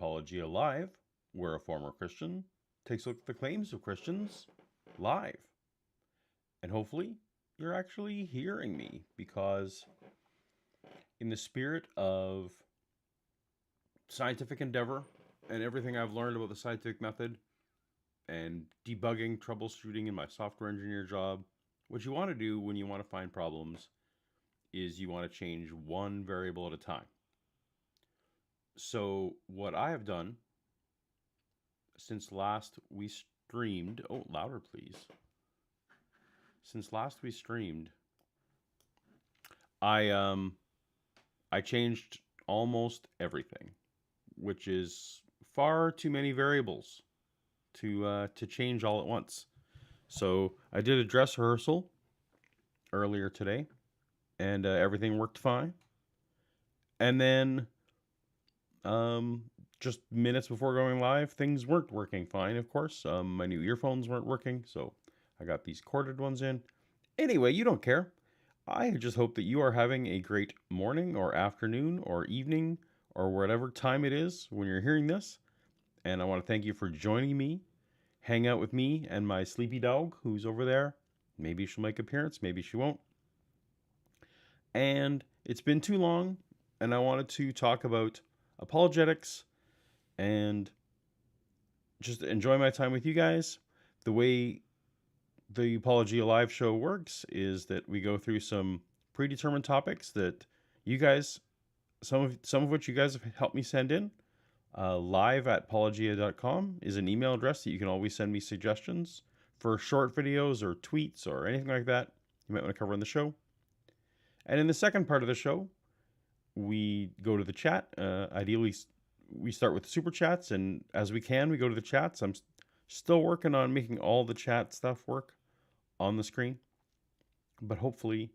Paulogia Live, where a former Christian takes a look at the claims of Christians live. And hopefully you're actually hearing me, because in the spirit of scientific endeavor and everything I've learned about the scientific method and debugging, troubleshooting in my software engineer job, what you want to do when you want to find problems is you want to change one variable at a time. So what I have done since last we streamed, oh, louder please. Since last we streamed, I changed almost everything, which is far too many variables to change all at once. So I did a dress rehearsal earlier today, and everything worked fine. And then just minutes before going live, things weren't working fine, of course. My new earphones weren't working, so I got these corded ones in. Anyway, you don't care. I just hope that you are having a great morning or afternoon or evening or whatever time it is when you're hearing this. And I want to thank you for joining me, hang out with me and my sleepy dog who's over there. Maybe she'll make an appearance, maybe she won't. And it's been too long, and I wanted to talk about apologetics and just enjoy my time with you guys. The way the Paulogia Live show works is that we go through some predetermined topics that you guys, some of which you guys have helped me send in. live@paulogia.com is an email address that you can always send me suggestions for short videos or tweets or anything like that you might want to cover on the show. And in the second part of the show, we go to the chat. Ideally, we start with super chats, and as we can, we go to the chats. I'm still working on making all the chat stuff work on the screen, but hopefully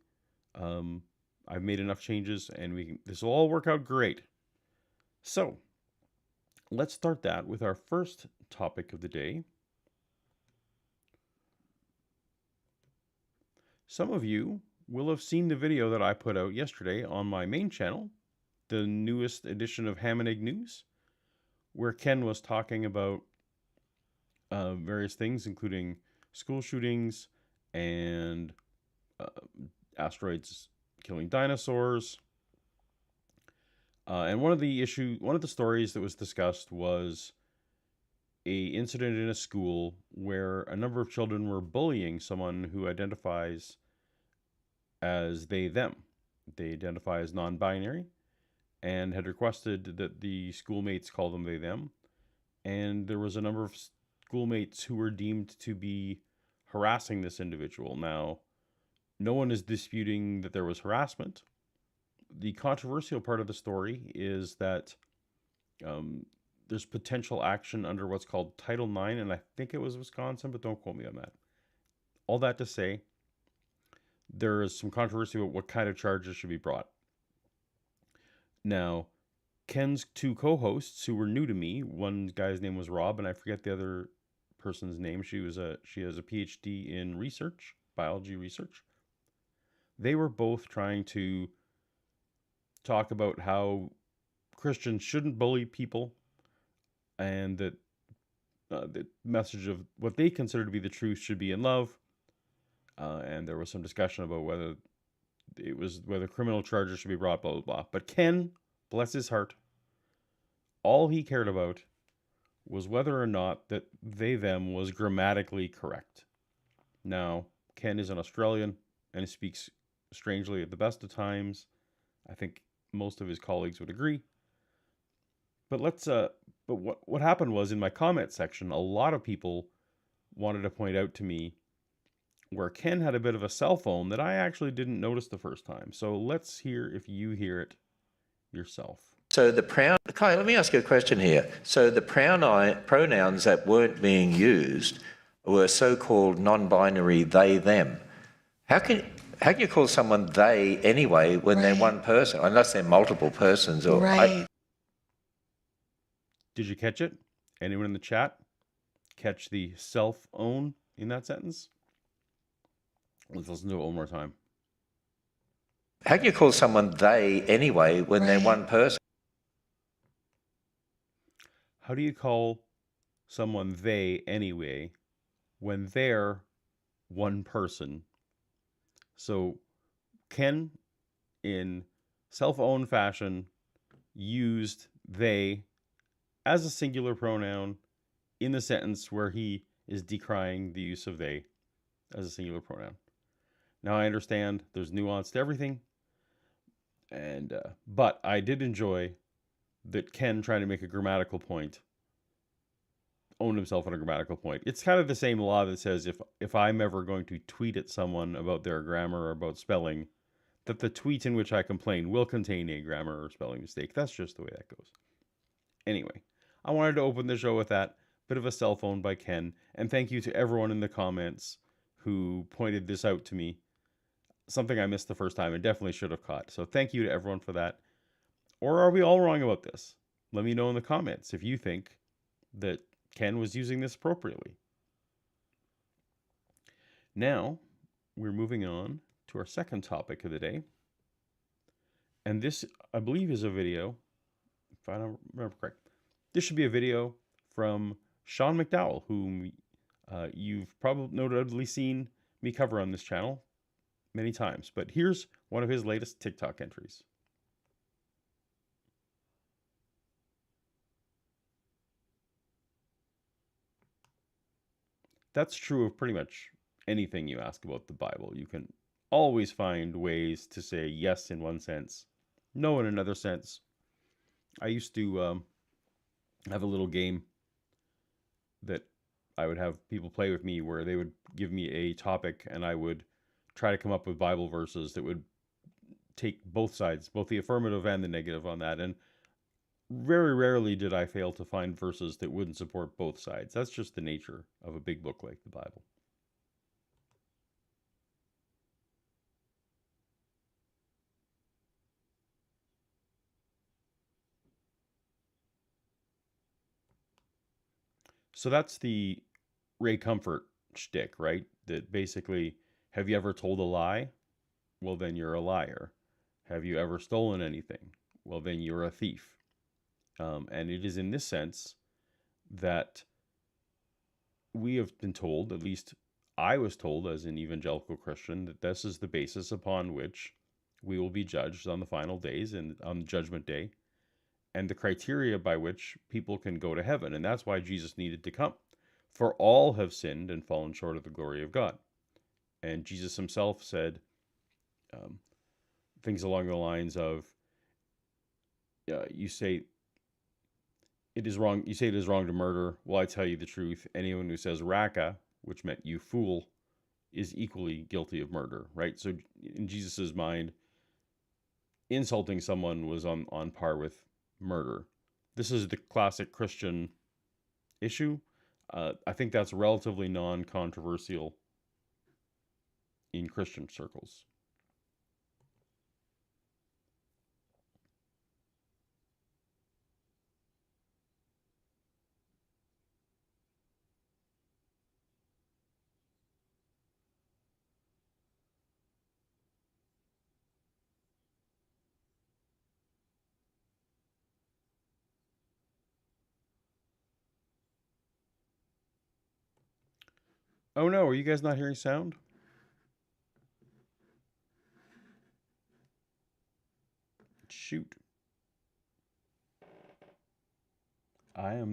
I've made enough changes and this will all work out great. So let's start that with our first topic of the day. Some of you will have seen the video that I put out yesterday on my main channel, the newest edition of Ham and Egg News, where Ken was talking about various things, including school shootings and asteroids killing dinosaurs. And one of the stories that was discussed was a incident in a school where a number of children were bullying someone who identifies as they, them. They identify as non-binary and had requested that the schoolmates call them they, them. And there was a number of schoolmates who were deemed to be harassing this individual. Now, no one is disputing that there was harassment. The controversial part of the story is that there's potential action under what's called Title IX, and I think it was Wisconsin, but don't quote me on that. All that to say, there is some controversy about what kind of charges should be brought. Now, Ken's two co-hosts who were new to me, one guy's name was Rob, and I forget the other person's name. She has a PhD in research, biology research. They were both trying to talk about how Christians shouldn't bully people, and that the message of what they consider to be the truth should be in love. And there was some discussion about whether criminal charges should be brought, blah, blah, blah. But Ken, bless his heart, all he cared about was whether or not that they, them was grammatically correct. Now, Ken is an Australian and he speaks strangely at the best of times. I think most of his colleagues would agree. But what happened was, in my comment section, a lot of people wanted to point out to me where Ken had a bit of a cell phone that I actually didn't notice the first time. So let's hear if you hear it yourself. So Kai, let me ask you a question here. So the pronouns that weren't being used were so-called non-binary they, them. How can you call someone they anyway when they're one person, unless they're multiple persons? Or Did you catch it? Anyone in the chat catch the self-own in that sentence? Let's listen to it one more time. How can you call someone they anyway when they're one person? how do you call someone they anyway when they're one person? So Ken, in self-owned fashion, used they as a singular pronoun in the sentence where he is decrying the use of they as a singular pronoun. Now I understand there's nuance to everything, and but I did enjoy that Ken, trying to make a grammatical point, owned himself on a grammatical point. It's kind of the same law that says if I'm ever going to tweet at someone about their grammar or about spelling, that the tweet in which I complain will contain a grammar or spelling mistake. That's just the way that goes. Anyway, I wanted to open the show with that bit of a cell phone by Ken, and thank you to everyone in the comments who pointed this out to me. Something I missed the first time and definitely should have caught. So thank you to everyone for that. Or are we all wrong about this? Let me know in the comments if you think that Ken was using this appropriately. Now, we're moving on to our second topic of the day. And this, I believe, is a video, if I don't remember correct. This should be a video from Sean McDowell, whom you've probably notably seen me cover on this channel many times. But here's one of his latest TikTok entries. That's true of pretty much anything you ask about the Bible. You can always find ways to say yes in one sense, no in another sense. I used to have a little game that I would have people play with me where they would give me a topic and I would try to come up with Bible verses that would take both sides, both the affirmative and the negative on that. And very rarely did I fail to find verses that wouldn't support both sides. That's just the nature of a big book like the Bible. So that's the Ray Comfort shtick, right? That basically, have you ever told a lie? Well, then you're a liar. Have you ever stolen anything? Well, then you're a thief. And it is in this sense that we have been told, at least I was told as an evangelical Christian, that this is the basis upon which we will be judged on the final days and on Judgment Day, and the criteria by which people can go to heaven. And that's why Jesus needed to come. For all have sinned and fallen short of the glory of God. And Jesus himself said things along the lines of, you say it is wrong. You say it is wrong to murder. Well, I tell you the truth. Anyone who says raka, which meant you fool, is equally guilty of murder, right? So in Jesus's mind, insulting someone was on par with murder. This is the classic Christian issue. I think that's relatively non-controversial in Christian circles. Oh no, are you guys not hearing sound? Shoot. I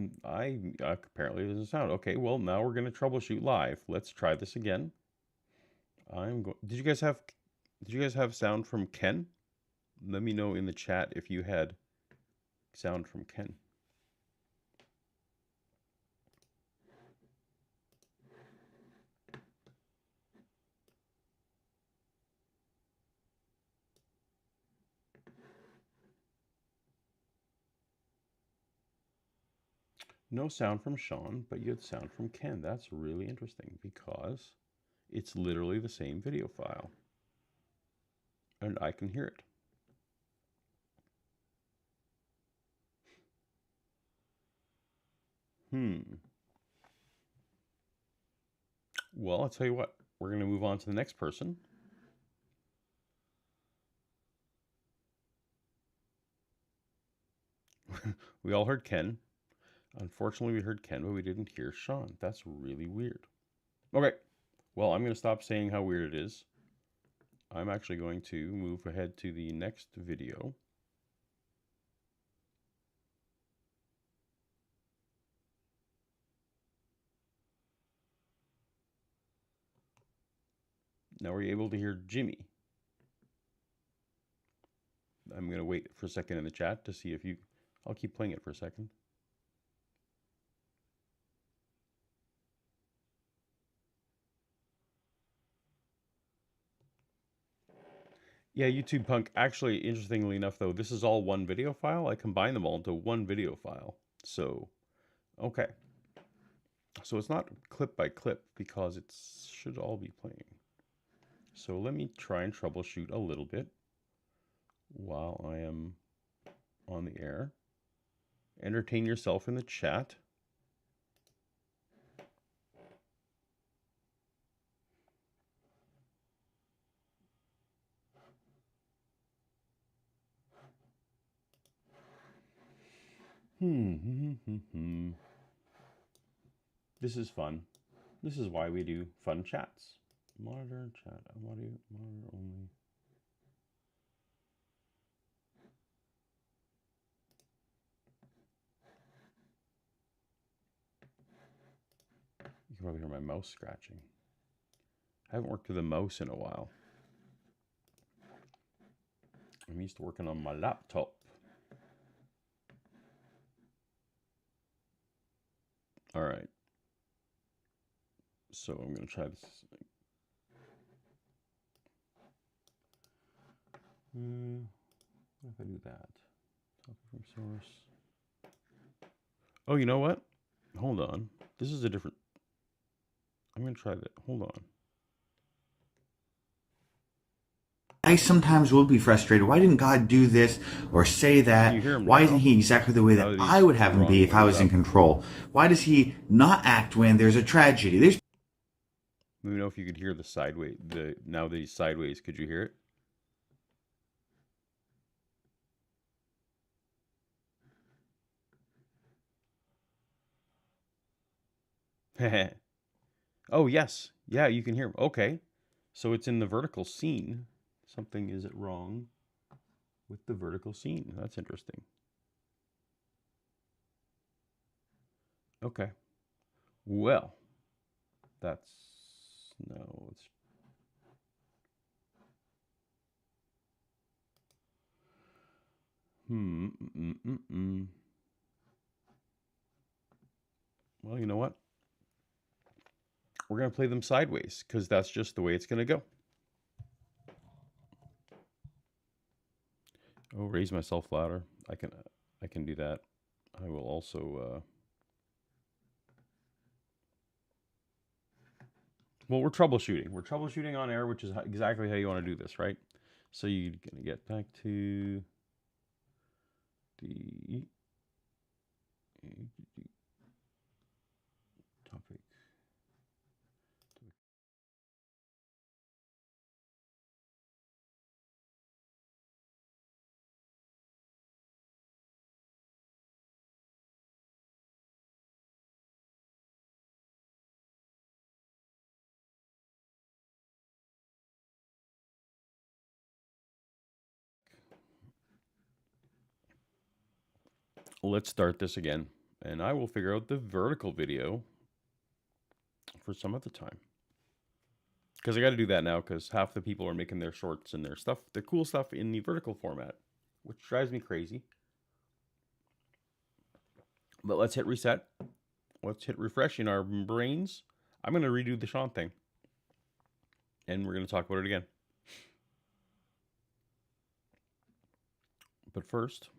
apparently it doesn't sound. Okay, well now we're gonna troubleshoot live. Let's try this again. Did you guys have sound from Ken? Let me know in the chat if you had sound from Ken. No sound from Sean, but you had sound from Ken. That's really interesting because it's literally the same video file. And I can hear it. Well, I'll tell you what. We're going to move on to the next person. We all heard Ken. Unfortunately, we heard Ken, but we didn't hear Sean. That's really weird. Okay, well, I'm going to stop saying how weird it is. I'm actually going to move ahead to the next video. Now we're able to hear Jimmy. I'm going to wait for a second in the chat to see if you... I'll keep playing it for a second. Yeah, YouTube Punk. Actually, interestingly enough, though, this is all one video file. I combine them all into one video file. So, okay. So it's not clip by clip because it should all be playing. So let me try and troubleshoot a little bit while I am on the air. Entertain yourself in the chat. This is fun. This is why we do fun chats. Monitor chat. Audio monitor only. You can probably hear my mouse scratching. I haven't worked with a mouse in a while. I'm used to working on my laptop. All right. So I'm going to try this. What if I do that? Copy from source. Oh, you know what? Hold on. This is a different... I'm going to try that. Hold on. I sometimes will be frustrated. Why didn't God do this or say that? Why isn't he exactly the way that I would have him be if I was in control? Why does he not act when there's a tragedy? Let me know if you could hear the sideways. Now that he's sideways, could you hear it? Oh, yes. Yeah, you can hear him. Okay. So it's in the vertical scene. Something is it wrong with the vertical scene. That's interesting. Okay. Well, that's... No, it's... Well, you know what? We're going to play them sideways because that's just the way it's going to go. Oh, raise myself louder. I can do that. I will also... Well, we're troubleshooting. We're troubleshooting on air, which is exactly how you want to do this, right? So you're going to get back to the topic. Let's start this again, and I will figure out the vertical video for some other time. Because I got to do that now because half the people are making their shorts and their stuff, their cool stuff in the vertical format, which drives me crazy. But let's hit reset. Let's hit refresh in our brains. I'm going to redo the Sean thing. And we're going to talk about it again. But first...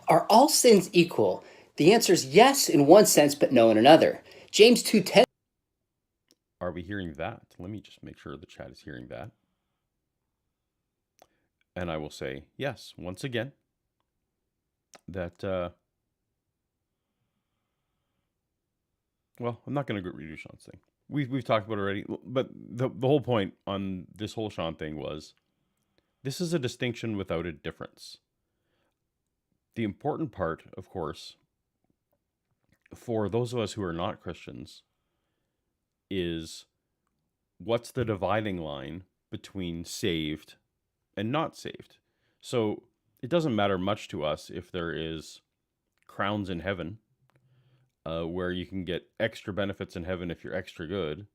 Are all sins equal? The answer is yes in one sense, but no in another. James 2:10. Are we hearing that? Let me just make sure the chat is hearing that. And I will say yes, once again, that, well, I'm not going to redo Sean's thing. We've talked about it already, but the whole point on this whole Sean thing was, this is a distinction without a difference. The important part, of course, for those of us who are not Christians, is what's the dividing line between saved and not saved. So it doesn't matter much to us if there is crowns in heaven, where you can get extra benefits in heaven if you're extra good,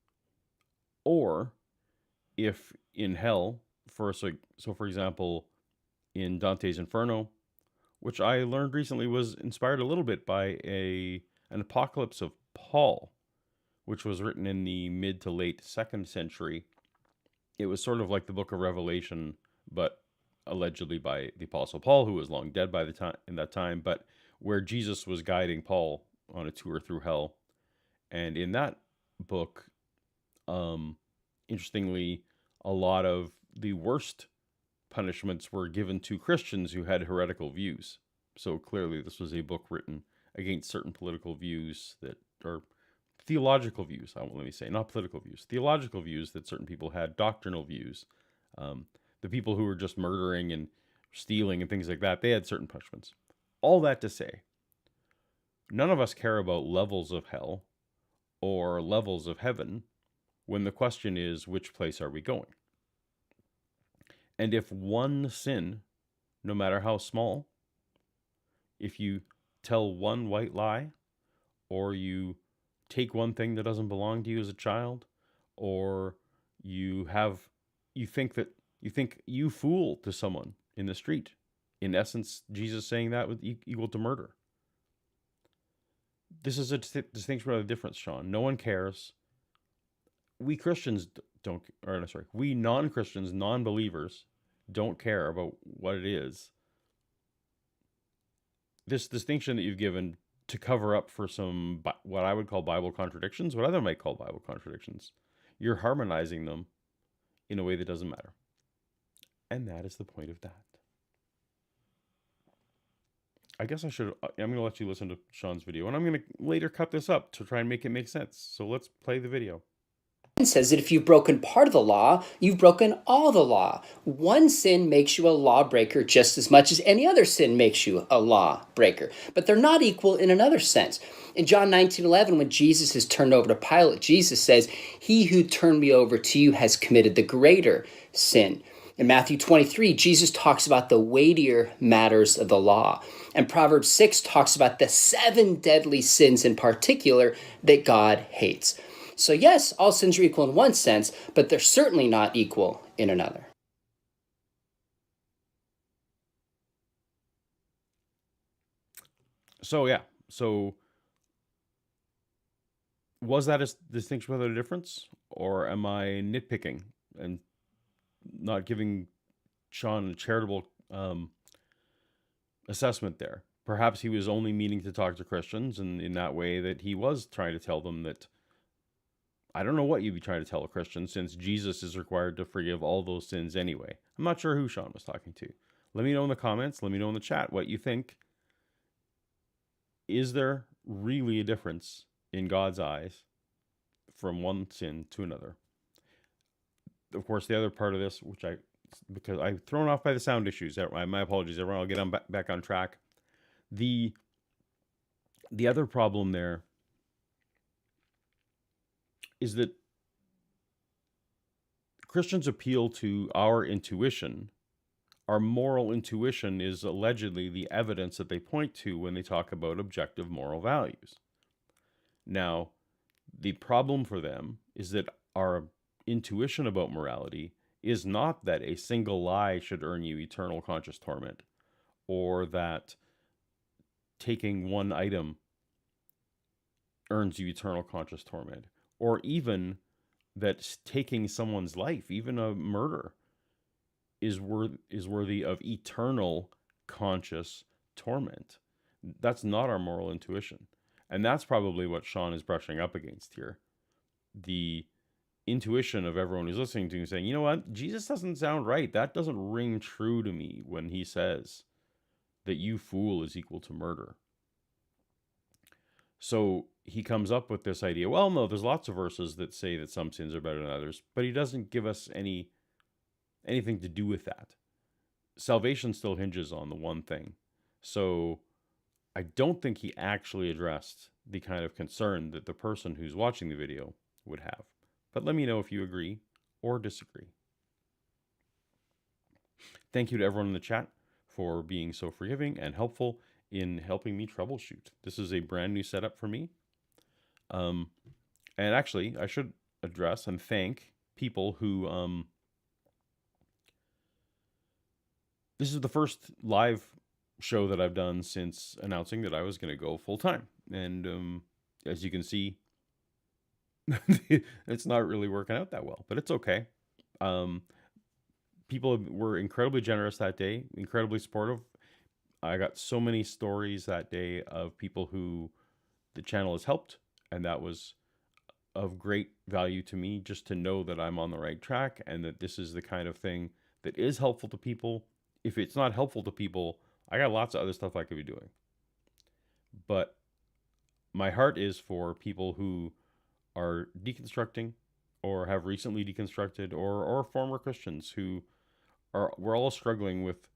or if in hell, for example, in Dante's Inferno, which I learned recently was inspired a little bit by an apocalypse of Paul, which was written in the mid to late 2nd century. It was sort of like the book of Revelation, but allegedly by the Apostle Paul, who was long dead by the time in that time, but where Jesus was guiding Paul on a tour through hell. And in that book, interestingly, a lot of the worst punishments were given to Christians who had heretical views. So clearly this was a book written against certain political views that are theological views. Let me say, not political views, theological views that certain people had, doctrinal views. The people who were just murdering and stealing and things like that, they had certain punishments. All that to say, none of us care about levels of hell or levels of heaven when the question is, which place are we going? And if one sin, no matter how small, if you tell one white lie, or you take one thing that doesn't belong to you as a child, or you think you fool to someone in the street, in essence, Jesus saying that would equal to murder. This is a distinction without a difference, Sean. No one cares. We Christians we non-Christians, non-believers, don't care about what it is. This distinction that you've given to cover up for some, what I would call Bible contradictions, what other might call Bible contradictions, you're harmonizing them in a way that doesn't matter. And that is the point of that. I guess I'm going to let you listen to Sean's video, and I'm going to later cut this up to try and make it make sense. So let's play the video. Says that if you've broken part of the law, you've broken all the law. One sin makes you a lawbreaker just as much as any other sin makes you a lawbreaker. But they're not equal in another sense. In John 19:11, when Jesus is turned over to Pilate, Jesus says, "He who turned me over to you has committed the greater sin." In Matthew 23, Jesus talks about the weightier matters of the law. And Proverbs 6 talks about the 7 deadly sins in particular that God hates. So yes, all sins are equal in one sense, but they're certainly not equal in another. So was that a distinction without a difference? Or am I nitpicking and not giving Sean a charitable assessment there? Perhaps he was only meaning to talk to Christians, and in that way that he was trying to tell them that, I don't know what you'd be trying to tell a Christian, since Jesus is required to forgive all those sins anyway. I'm not sure who Sean was talking to. Let me know in the comments, let me know in the chat what you think. Is there really a difference in God's eyes from one sin to another? Of course, the other part of this, because I'm thrown off by the sound issues, my apologies, everyone. I'll get back on track. The other problem there is that Christians appeal to our intuition. Our moral intuition is allegedly the evidence that they point to when they talk about objective moral values. Now, the problem for them is that our intuition about morality is not that a single lie should earn you eternal conscious torment, or that taking one item earns you eternal conscious torment, or even that taking someone's life, even a murder, is worthy of eternal conscious torment. That's not our moral intuition. And that's probably what Sean is brushing up against here. The intuition of everyone who's listening to him saying, you know what, Jesus doesn't sound right. That doesn't ring true to me when he says that you fool is equal to murder. So he comes up with this idea, well, no, there's lots of verses that say that some sins are better than others, but he doesn't give us anything to do with that. Salvation still hinges on the one thing, So I don't think he actually addressed the kind of concern that the person who's watching the video would have. But let me know if you agree or disagree. Thank you to everyone in the chat for being so forgiving and helpful in helping me troubleshoot. This is a brand new setup for me. And actually, I should address and thank people who... this is the first live show that I've done since announcing that I was going to go full-time. And as you can see, it's not really working out that well, but it's okay. People were incredibly generous that day, incredibly supportive. I got so many stories that day of people who the channel has helped, and that was of great value to me, just to know that I'm on the right track and that this is the kind of thing that is helpful to people. If it's not helpful to people, I got lots of other stuff I could be doing. But my heart is for people who are deconstructing or have recently deconstructed, or former Christians who we're all struggling with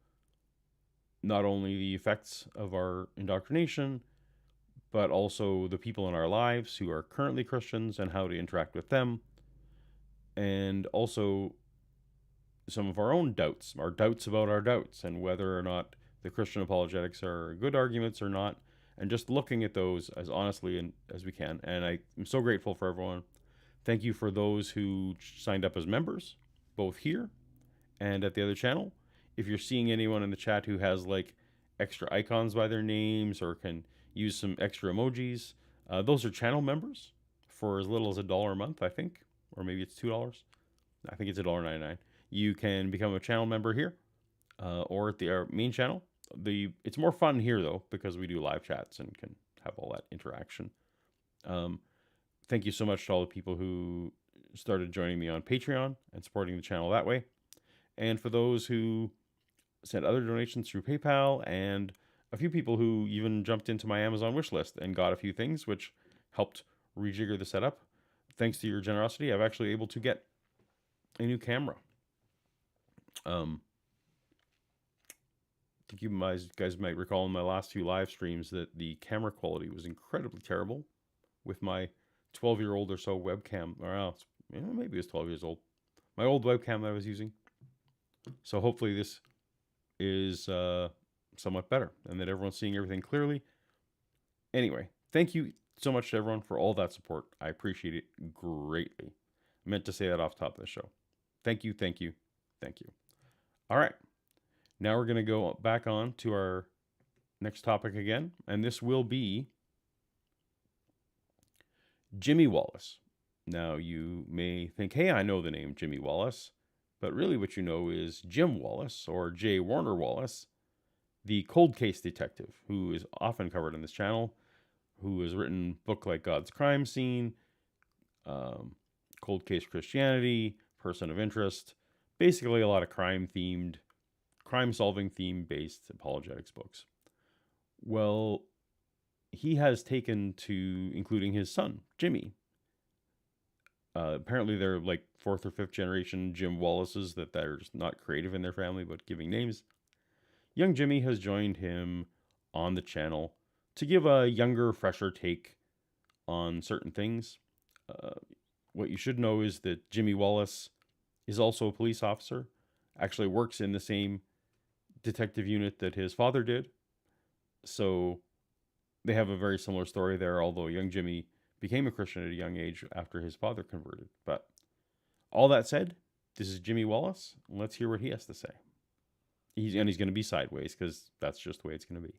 not only the effects of our indoctrination, but also the people in our lives who are currently Christians and how to interact with them. And also some of our own doubts, our doubts about our doubts, and whether or not the Christian apologetics are good arguments or not, and just looking at those as honestly as we can. And I'm so grateful for everyone. Thank you for those who signed up as members, both here and at the other channel. If you're seeing anyone in the chat who has like extra icons by their names or can use some extra emojis, those are channel members for as little as $1 a month, I think, or maybe it's $2. I think it's $1.99. You can become a channel member here or at our main channel. It's more fun here though, because we do live chats and can have all that interaction. Thank you so much to all the people who started joining me on Patreon and supporting the channel that way. And for those who sent other donations through PayPal, and a few people who even jumped into my Amazon wish list and got a few things, which helped rejigger the setup. Thanks to your generosity, I've actually able to get a new camera. I think you guys might recall in my last few live streams that the camera quality was incredibly terrible with my 12-year-old or so webcam. Or maybe it was 12 years old. My old webcam that I was using. So hopefully this is somewhat better and that everyone's seeing everything clearly. Anyway, thank you so much to everyone for all that support. I appreciate it greatly. I meant to say that off the top of the show. Thank you, thank you, thank you. All right. Now we're going to go back on to our next topic again, and this will be Jimmy Wallace. Now you may think, hey, I know the name Jimmy Wallace, but really what you know is Jim Wallace, or J. Warner Wallace, the cold case detective, who is often covered on this channel, who has written books like God's Crime Scene, Cold Case Christianity, Person of Interest, basically a lot of crime-solving theme-based apologetics books. Well, he has taken to including his son, Jimmy. Apparently they're like 4th or 5th generation Jim Wallaces, that they're just not creative in their family, but giving names. Young Jimmy has joined him on the channel to give a younger, fresher take on certain things. What you should know is that Jimmy Wallace is also a police officer, actually works in the same detective unit that his father did. So they have a very similar story there, although young Jimmy became a Christian at a young age after his father converted. But all that said, this is Jimmy Wallace. Let's hear what he has to say. He's going to be sideways because that's just the way it's going to be.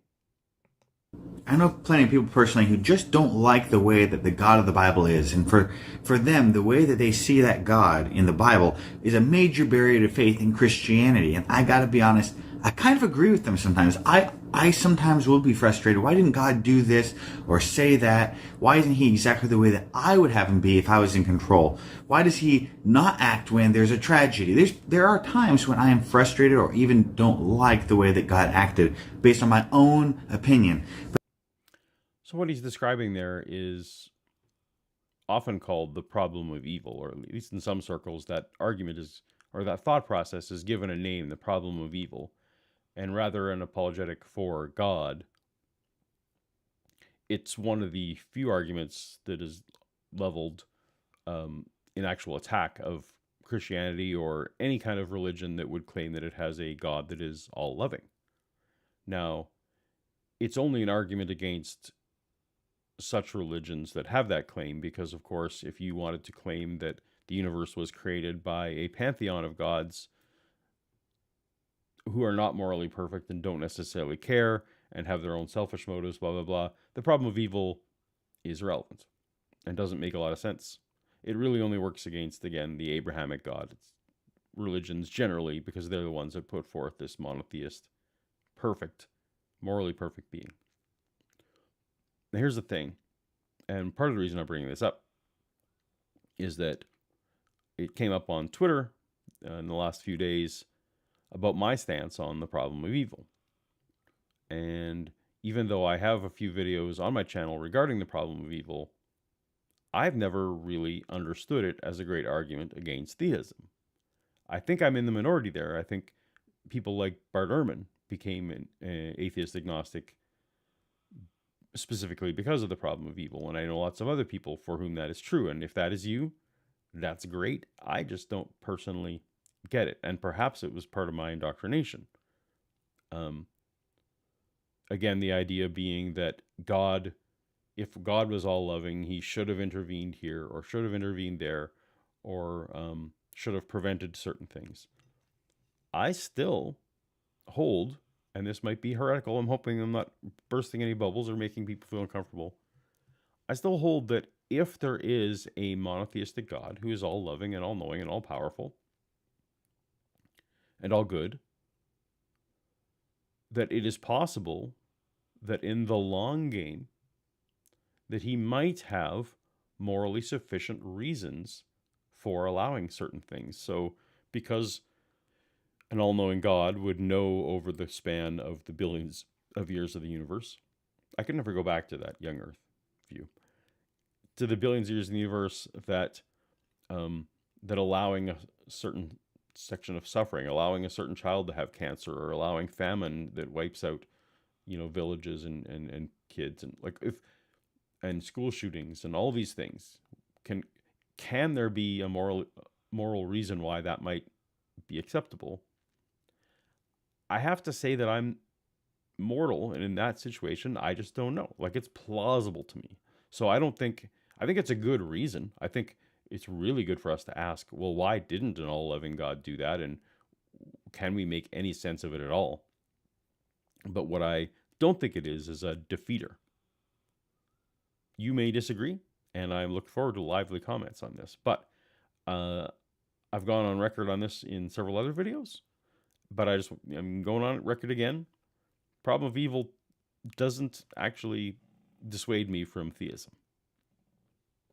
I know plenty of people personally who just don't like the way that the God of the Bible is. And for them, the way that they see that God in the Bible is a major barrier to faith in Christianity. And I got to be honest, I kind of agree with them sometimes. I sometimes will be frustrated. Why didn't God do this or say that? Why isn't he exactly the way that I would have him be if I was in control? Why does he not act when there's a tragedy? There are times when I am frustrated or even don't like the way that God acted based on my own opinion. So what he's describing there is often called the problem of evil, or at least in some circles that argument is, or that thought process is given a name, the problem of evil. and rather an apologetic for God, it's one of the few arguments that is leveled in actual attack of Christianity or any kind of religion that would claim that it has a God that is all-loving. Now, it's only an argument against such religions that have that claim because, of course, if you wanted to claim that the universe was created by a pantheon of gods who are not morally perfect and don't necessarily care and have their own selfish motives, blah, blah, blah, the problem of evil is irrelevant and doesn't make a lot of sense. It really only works against, again, the Abrahamic God. It's religions generally, because they're the ones that put forth this monotheist, perfect, morally perfect being. Now, here's the thing, and part of the reason I'm bringing this up is that it came up on Twitter in the last few days about my stance on the problem of evil. And even though I have a few videos on my channel regarding the problem of evil, I've never really understood it as a great argument against theism. I think I'm in the minority there. I think people like Bart Ehrman became an atheist agnostic specifically because of the problem of evil. And I know lots of other people for whom that is true. And if that is you, that's great. I just don't personally get it. And perhaps it was part of my indoctrination. Again, the idea being that God, if God was all loving, he should have intervened here or should have intervened there or should have prevented certain things. I still hold, and this might be heretical, I'm hoping I'm not bursting any bubbles or making people feel uncomfortable. I still hold that if there is a monotheistic God who is all loving and all knowing and all powerful and all good, that it is possible that in the long game that he might have morally sufficient reasons for allowing certain things. So because an all-knowing God would know over the span of the billions of years of the universe, I could never go back to that young Earth view, to the billions of years in the universe, that that allowing a certain section of suffering, allowing a certain child to have cancer, or allowing famine that wipes out, villages and kids, and and school shootings and all these things, can there be a moral reason why that might be acceptable? I have to say that I'm mortal, and in that situation, I just don't know. It's plausible to me. So I think it's a good reason. I think it's really good for us to ask, well, why didn't an all-loving God do that? And can we make any sense of it at all? But what I don't think it is a defeater. You may disagree, and I look forward to lively comments on this. But I've gone on record on this in several other videos, but I'm going on record again. Problem of evil doesn't actually dissuade me from theism.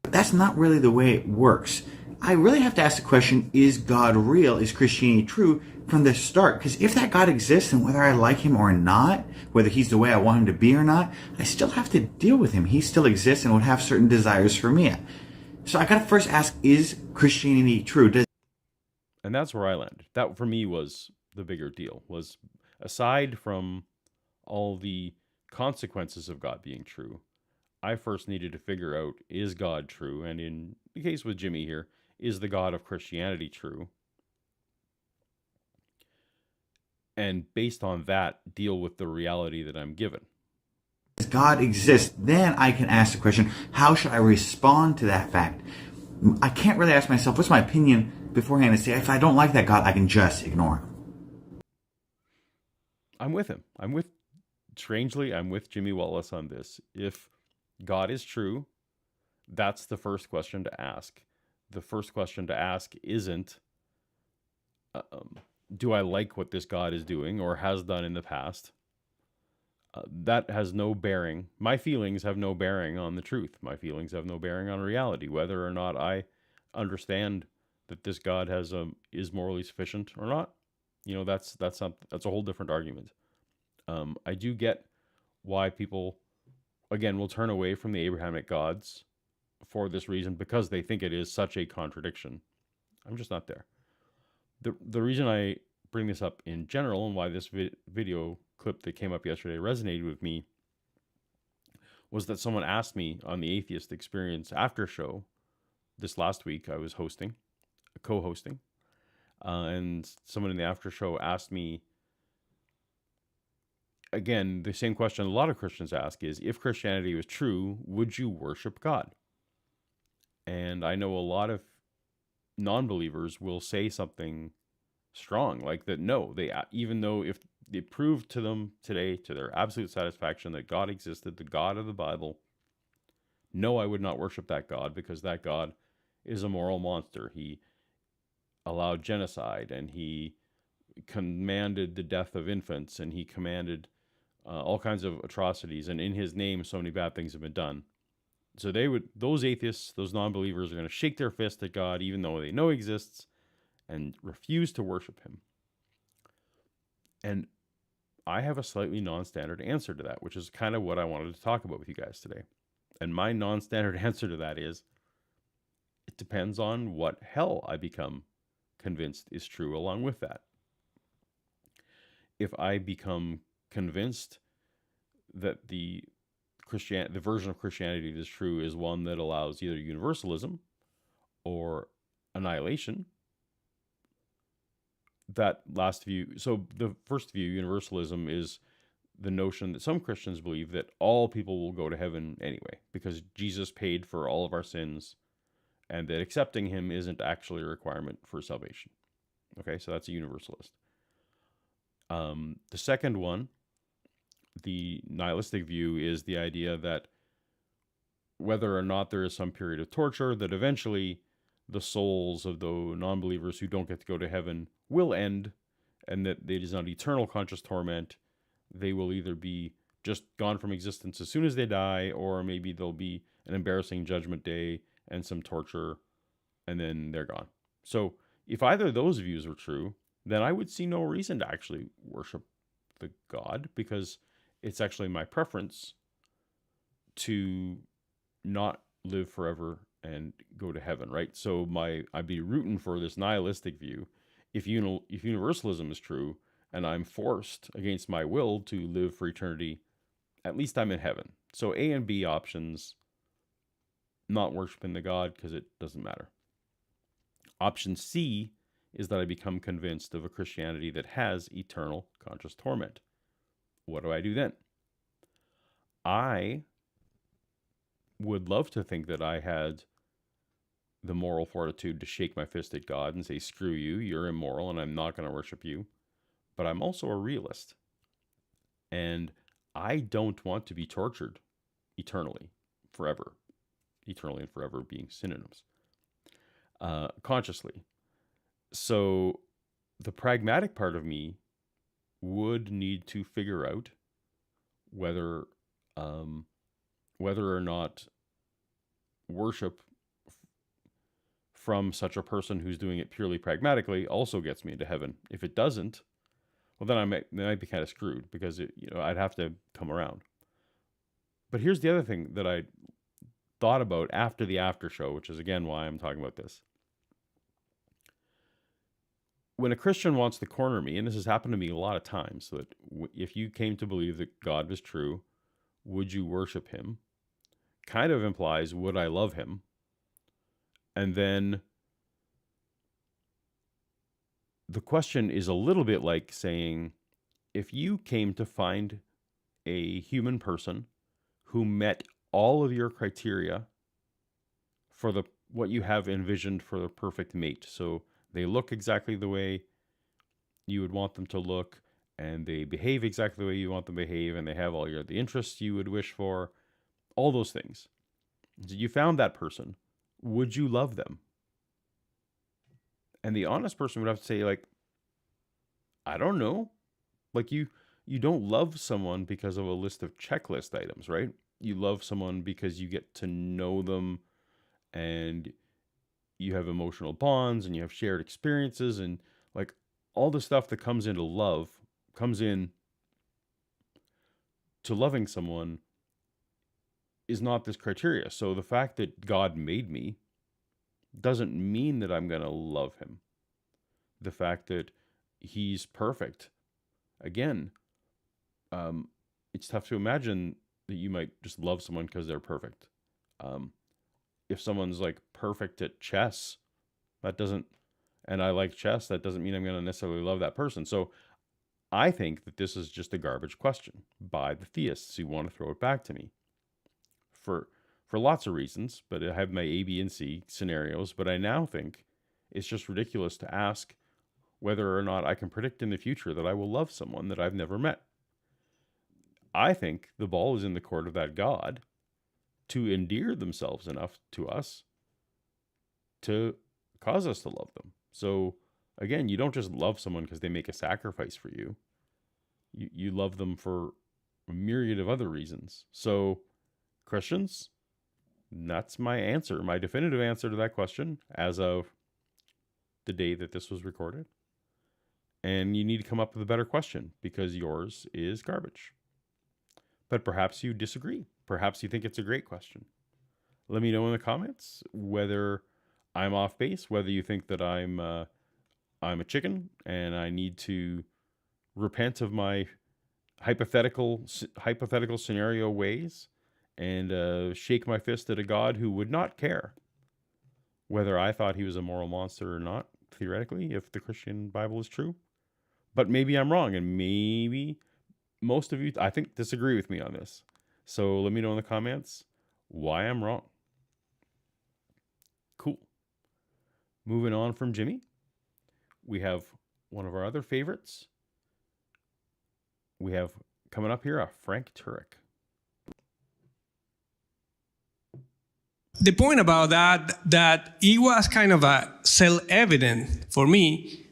That's not really the way it works. I really have to ask the question, is God real? Is Christianity true from the start? Because if that God exists, and whether I like him or not, whether he's the way I want him to be or not, I still have to deal with him. He still exists and would have certain desires for me. So I gotta first ask, is Christianity true? And that's where I landed. That for me was the bigger deal, was aside from all the consequences of God being true, I first needed to figure out, is God true? And in the case with Jimmy here, is the God of Christianity true? And based on that, deal with the reality that I'm given. If God exists, then I can ask the question, how should I respond to that fact? I can't really ask myself, what's my opinion beforehand, and say, if I don't like that God, I can just ignore him. I'm with him. I'm with Jimmy Wallace on this. If God is true, that's the first question to ask. The first question to ask isn't, do I like what this God is doing or has done in the past? That has no bearing. My feelings have no bearing on the truth. My feelings have no bearing on reality, whether or not I understand that this God is morally sufficient or not. That's a whole different argument. I do get why people, again, will turn away from the Abrahamic gods for this reason, because they think it is such a contradiction. I'm just not there. The reason I bring this up in general and why this video clip that came up yesterday resonated with me was that someone asked me on the Atheist Experience after show this last week. I was co-hosting, and someone in the after show asked me, again, the same question a lot of Christians ask is, if Christianity was true, would you worship God? And I know a lot of non-believers will say something strong like that. No, even though if they proved to them today to their absolute satisfaction that God existed, the God of the Bible, no, I would not worship that God, because that God is a moral monster. He allowed genocide, and he commanded the death of infants, and he commanded all kinds of atrocities, and in his name so many bad things have been done. So those atheists, those non-believers, are going to shake their fist at God even though they know he exists, and refuse to worship him. And I have a slightly non-standard answer to that, which is kind of what I wanted to talk about with you guys today. And my non-standard answer to that is, it depends on what hell I become convinced is true along with that. If I become convinced that the version of Christianity that is true is one that allows either universalism or annihilation, that last view, so the first view, universalism, is the notion that some Christians believe that all people will go to heaven anyway, because Jesus paid for all of our sins, and that accepting him isn't actually a requirement for salvation. Okay, so that's a universalist. The second one, the nihilistic view, is the idea that whether or not there is some period of torture, that eventually the souls of the non-believers who don't get to go to heaven will end, and that it is not eternal conscious torment. They will either be just gone from existence as soon as they die, or maybe there'll be an embarrassing judgment day and some torture, and then they're gone. So if either of those views were true, then I would see no reason to actually worship the God, because it's actually my preference to not live forever and go to heaven, right? So I'd be rooting for this nihilistic view. If universalism is true, and I'm forced against my will to live for eternity, at least I'm in heaven. So A and B options, not worshiping the God, because it doesn't matter. Option C is that I become convinced of a Christianity that has eternal conscious torment. What do I do then? I would love to think that I had the moral fortitude to shake my fist at God and say, screw you, you're immoral, and I'm not going to worship you. But I'm also a realist. And I don't want to be tortured eternally, forever. Eternally and forever being synonyms. Consciously. So the pragmatic part of me would need to figure out whether or not worship from such a person who's doing it purely pragmatically also gets me into heaven. If it doesn't, well, then I might be kind of screwed, because I'd have to come around. But here's the other thing that I thought about after the after show, which is again why I'm talking about this. When a Christian wants to corner me, and this has happened to me a lot of times, so that if you came to believe that God was true, would you worship him? Kind of implies, would I love him? And then the question is a little bit like saying, if you came to find a human person who met all of your criteria for what you have envisioned for the perfect mate, so they look exactly the way you would want them to look, and they behave exactly the way you want them to behave, and they have all the interests you would wish for, all those things. So you found that person. Would you love them? And the honest person would have to say, like, I don't know. Like, you don't love someone because of a list of checklist items, right? You love someone because you get to know them, and you have emotional bonds, and you have shared experiences, and like all the stuff that comes into love comes in to loving someone is not this criteria. So the fact that God made me doesn't mean that I'm going to love him. The fact that he's perfect. Again, it's tough to imagine that you might just love someone because they're perfect. If someone's like perfect at chess, that doesn't, and I like chess, that doesn't mean I'm going to necessarily love that person. So I think that this is just a garbage question by the theists who want to throw it back to me for lots of reasons, but I have my A, B, and C scenarios. But I now think it's just ridiculous to ask whether or not I can predict in the future that I will love someone that I've never met. I think the ball is in the court of that God to endear themselves enough to us to cause us to love them. So again, you don't just love someone because they make a sacrifice for you. You love them for a myriad of other reasons. So Christians, that's my answer, my definitive answer to that question as of the day that this was recorded. And you need to come up with a better question because yours is garbage. But perhaps you disagree. Perhaps you think it's a great question. Let me know in the comments whether I'm off base, whether you think that I'm a chicken and I need to repent of my hypothetical scenario ways and shake my fist at a God who would not care whether I thought he was a moral monster or not, theoretically, if the Christian Bible is true. But maybe I'm wrong, and maybe most of you, I think, disagree with me on this. So let me know in the comments why I'm wrong. Cool. Moving on from Jimmy, we have one of our other favorites. We have coming up here a Frank Turek. The point about that it was kind of a self-evident for me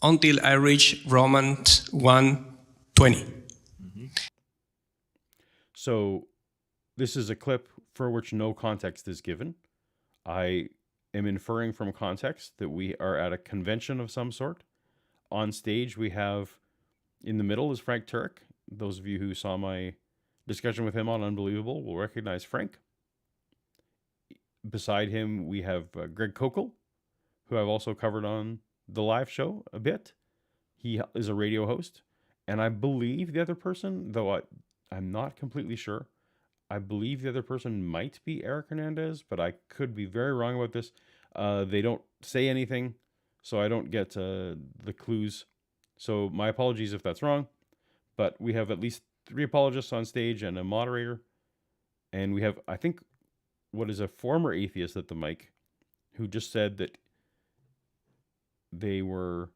until I reached Romans 1:20. So this is a clip for which no context is given. I am inferring from context that we are at a convention of some sort. On stage, we have, in the middle is Frank Turek. Those of you who saw my discussion with him on Unbelievable will recognize Frank. Beside him, we have Greg Kokel, who I've also covered on the live show a bit. He is a radio host. And I believe the other person, though I'm not completely sure, I believe the other person might be Eric Hernandez, but I could be very wrong about this. They don't say anything, so I don't get the clues. So my apologies if that's wrong. But we have at least 3 apologists on stage and a moderator. And we have, I think, what is a former atheist at the mic who just said that they were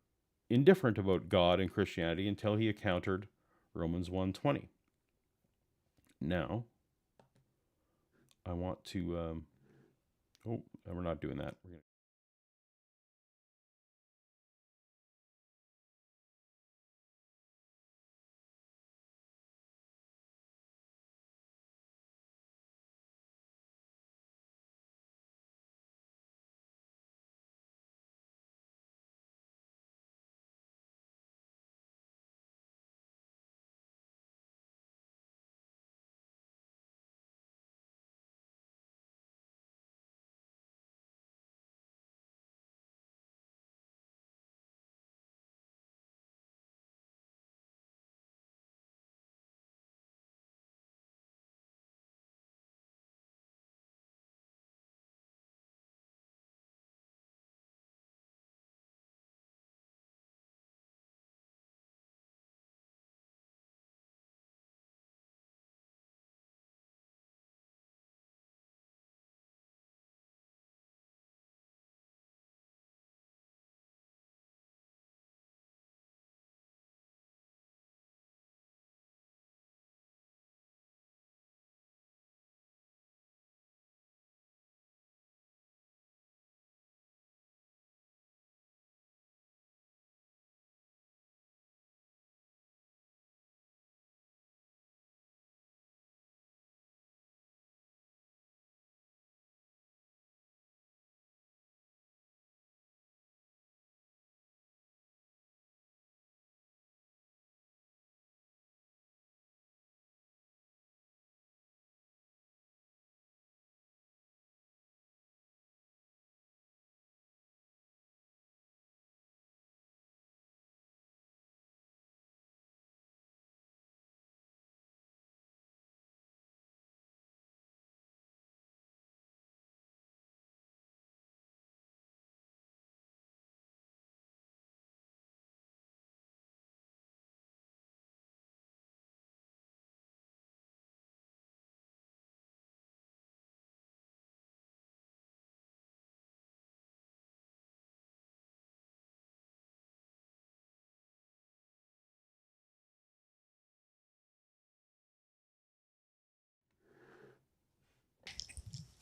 indifferent about God and Christianity until he encountered Romans 1:20. Now, I want to, we're not doing that. We're gonna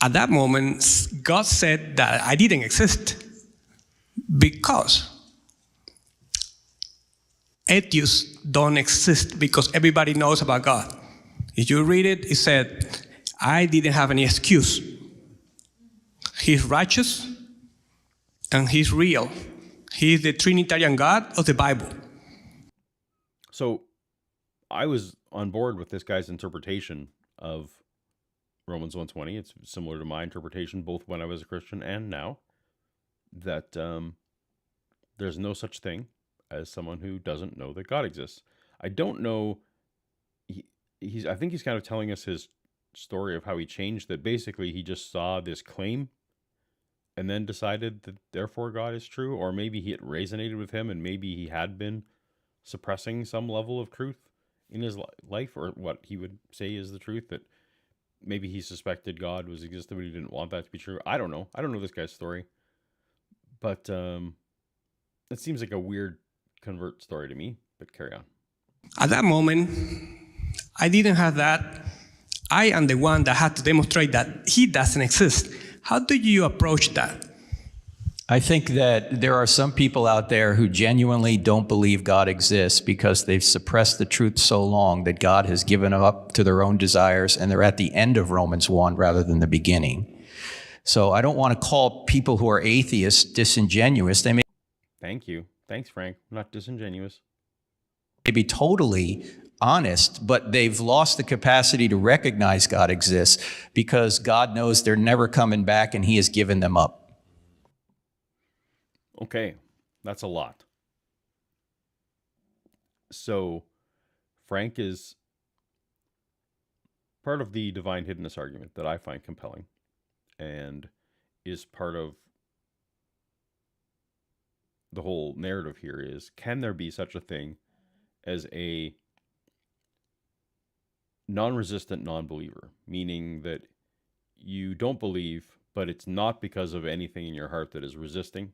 At that moment, God said that I didn't exist because atheists don't exist because everybody knows about God. If you read it, it said, I didn't have any excuse. He's righteous and he's real. He's the Trinitarian God of the Bible. So I was on board with this guy's interpretation of Romans 1:20. It's similar to my interpretation, both when I was a Christian and now, that there's no such thing as someone who doesn't know that God exists. I don't know. I think he's kind of telling us his story of how he changed, that basically he just saw this claim and then decided that therefore God is true, or maybe it resonated with him and maybe he had been suppressing some level of truth in his life, or what he would say is the truth, that maybe he suspected God was existing, but he didn't want that to be true. I don't know. I don't know this guy's story, but it seems like a weird convert story to me, but carry on. At that moment, I didn't have that. I am the one that had to demonstrate that he doesn't exist. How do you approach that? I think that there are some people out there who genuinely don't believe God exists because they've suppressed the truth so long that God has given them up to their own desires, and they're at the end of Romans 1 rather than the beginning. So I don't want to call people who are atheists disingenuous. They may Thank you. Thanks, Frank. I'm not disingenuous. be totally honest, but they've lost the capacity to recognize God exists because God knows they're never coming back and he has given them up. Okay, that's a lot. So Frank is part of the divine hiddenness argument that I find compelling, and is part of the whole narrative here is, can there be such a thing as a non-resistant non-believer, meaning that you don't believe, but it's not because of anything in your heart that is resisting.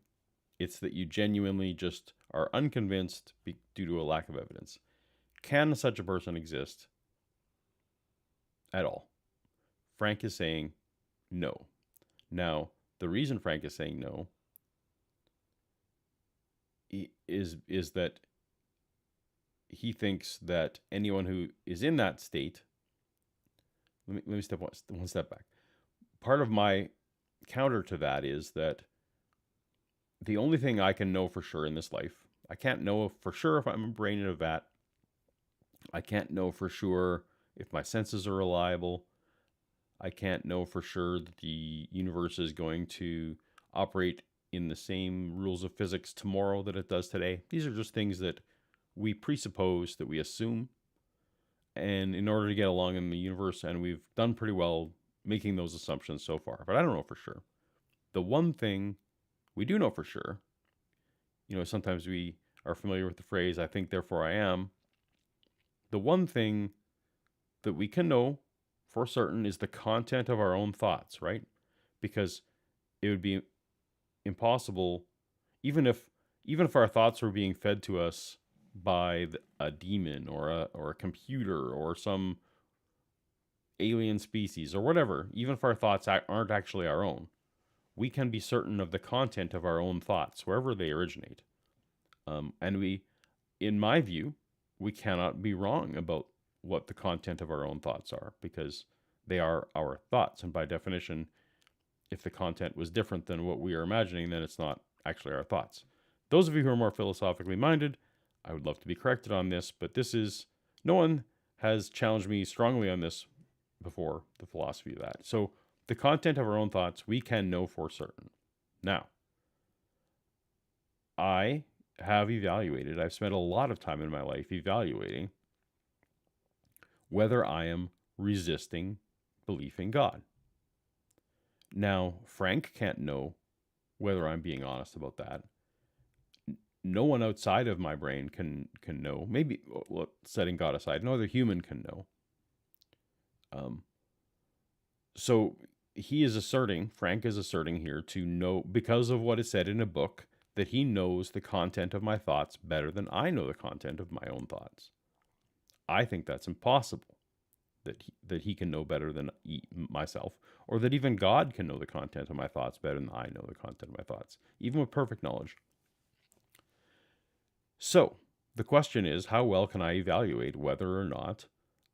It's that you genuinely just are unconvinced due to a lack of evidence. Can such a person exist at all? Frank is saying no. Now, the reason Frank is saying no is that he thinks that anyone who is in that state, let me step one step back. Part of my counter to that is that the only thing I can know for sure in this life, I can't know for sure if I'm a brain in a vat. I can't know for sure if my senses are reliable. I can't know for sure that the universe is going to operate in the same rules of physics tomorrow that it does today. These are just things that we presuppose, that we assume, and in order to get along in the universe, and we've done pretty well making those assumptions so far, but I don't know for sure. The one thing we do know for sure, sometimes we are familiar with the phrase, I think, therefore I am. The one thing that we can know for certain is the content of our own thoughts, right? Because it would be impossible, even if our thoughts were being fed to us by a demon or a computer or some alien species or whatever, even if our thoughts aren't actually our own, we can be certain of the content of our own thoughts, wherever they originate. And we, in my view, we cannot be wrong about what the content of our own thoughts are, because they are our thoughts. And by definition, if the content was different than what we are imagining, then it's not actually our thoughts. Those of you who are more philosophically minded, I would love to be corrected on this, but no one has challenged me strongly on this before, the philosophy of that. So the content of our own thoughts, we can know for certain. Now, I have evaluated, I've spent a lot of time in my life evaluating whether I am resisting belief in God. Now, Frank can't know whether I'm being honest about that. No one outside of my brain can know. Maybe, setting God aside, no other human can know. So Frank is asserting here to know, because of what is said in a book, that he knows the content of my thoughts better than I know the content of my own thoughts. I think that's impossible. that he can know better than myself, or that even God can know the content of my thoughts better than I know the content of my thoughts, even with perfect knowledge. So the question is, how well can I evaluate whether or not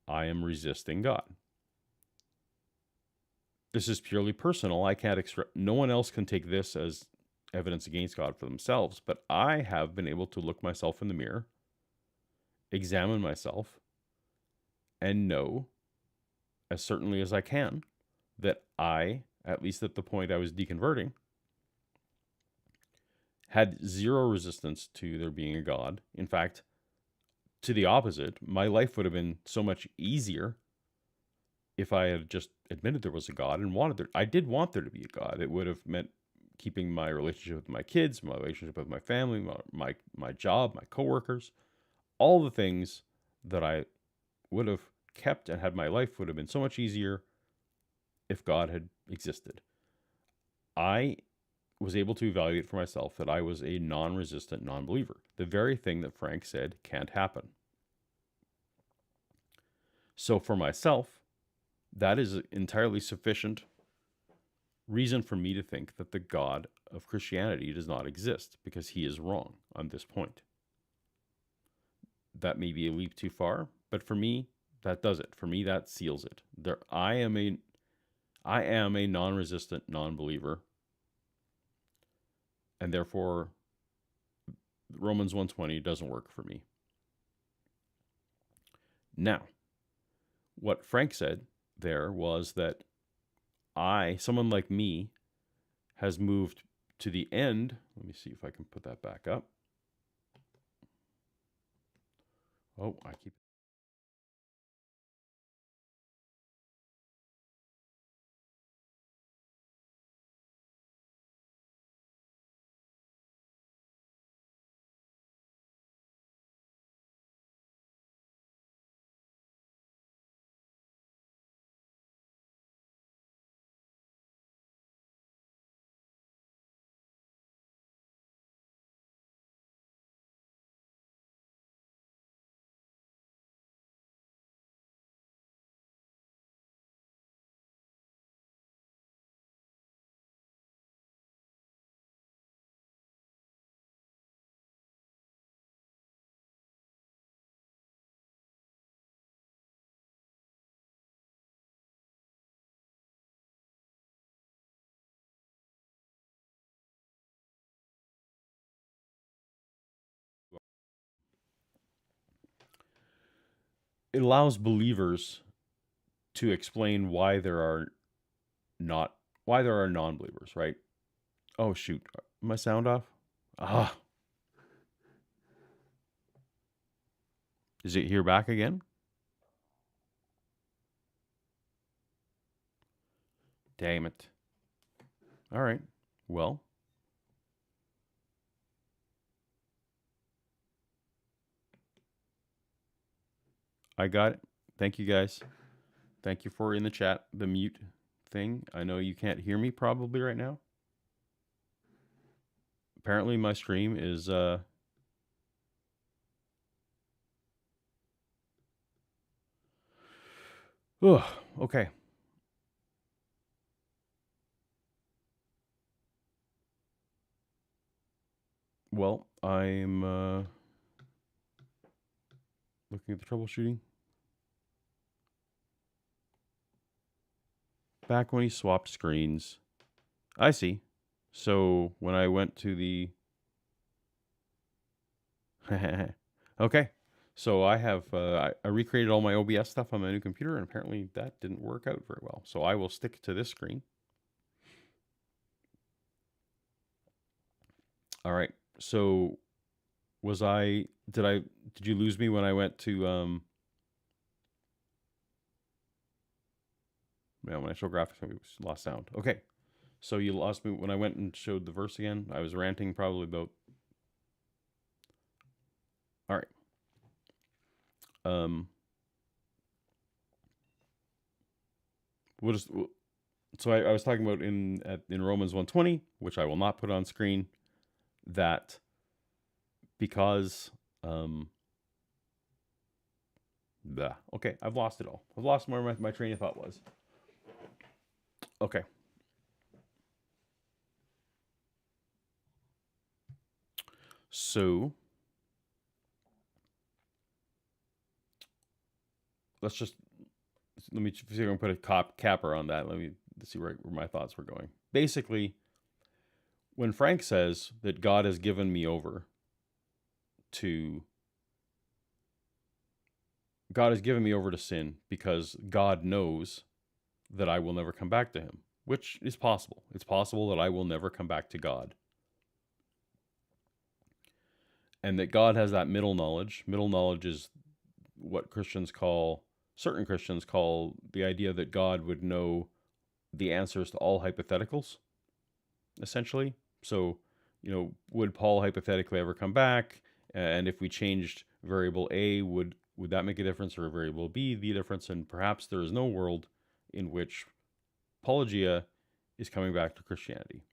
I am resisting God? This is purely personal. I can't no one else can take this as evidence against God for themselves, but I have been able to look myself in the mirror, examine myself, and know, as certainly as I can, that I, at least at the point I was deconverting, had zero resistance to there being a God. In fact, to the opposite, my life would have been so much easier if I had just admitted there was a God and wanted there. I did want there to be a God. It would have meant keeping my relationship with my kids, my relationship with my family, my job, my coworkers, all the things that I would have kept and had my life would have been so much easier if God had existed. I was able to evaluate for myself that I was a non-resistant non-believer. The very thing that Frank said can't happen. So for myself, that is entirely sufficient reason for me to think that the God of Christianity does not exist, because he is wrong on this point. That may be a leap too far, but for me, that does it. For me, that seals it. I am a non-resistant non-believer, and therefore Romans 1:20 doesn't work for me. Now, what Frank said there was that someone like me, has moved to the end. Let me see if I can put that back up. Oh, I keep... It allows believers to explain why there are non-believers, right? Oh shoot, my sound off? Is it here back again? Damn it. All right. Well, I got it. Thank you guys. Thank you for in the chat, the mute thing. I know you can't hear me probably right now. Apparently my stream is oh, okay. Well, I'm looking at the troubleshooting. Back when he swapped screens. I see. So when I went to the... Okay. So I have, I recreated all my OBS stuff on my new computer, and apparently that didn't work out very well. So I will stick to this screen. All right. So did you lose me when I went to, when I show graphics, I lost sound. Okay. So you lost me when I went and showed the verse again. I was ranting probably about... All right. So I was talking about in Romans 1:20, which I will not put on screen, that because Blah. Okay, I've lost it all. I've lost where my train of thought was. Okay. So let me see if I can put a capper on that. Let me see where my thoughts were going. Basically, when Frank says that God has given me over to sin because God knows that I will never come back to him, which is possible. It's possible that I will never come back to God. And that God has that middle knowledge. Middle knowledge is what certain Christians call the idea that God would know the answers to all hypotheticals, essentially. So, would Paul hypothetically ever come back? And if we changed variable A, would that make a difference, or variable B be a difference? And perhaps there is no world in which Paulogia is coming back to Christianity.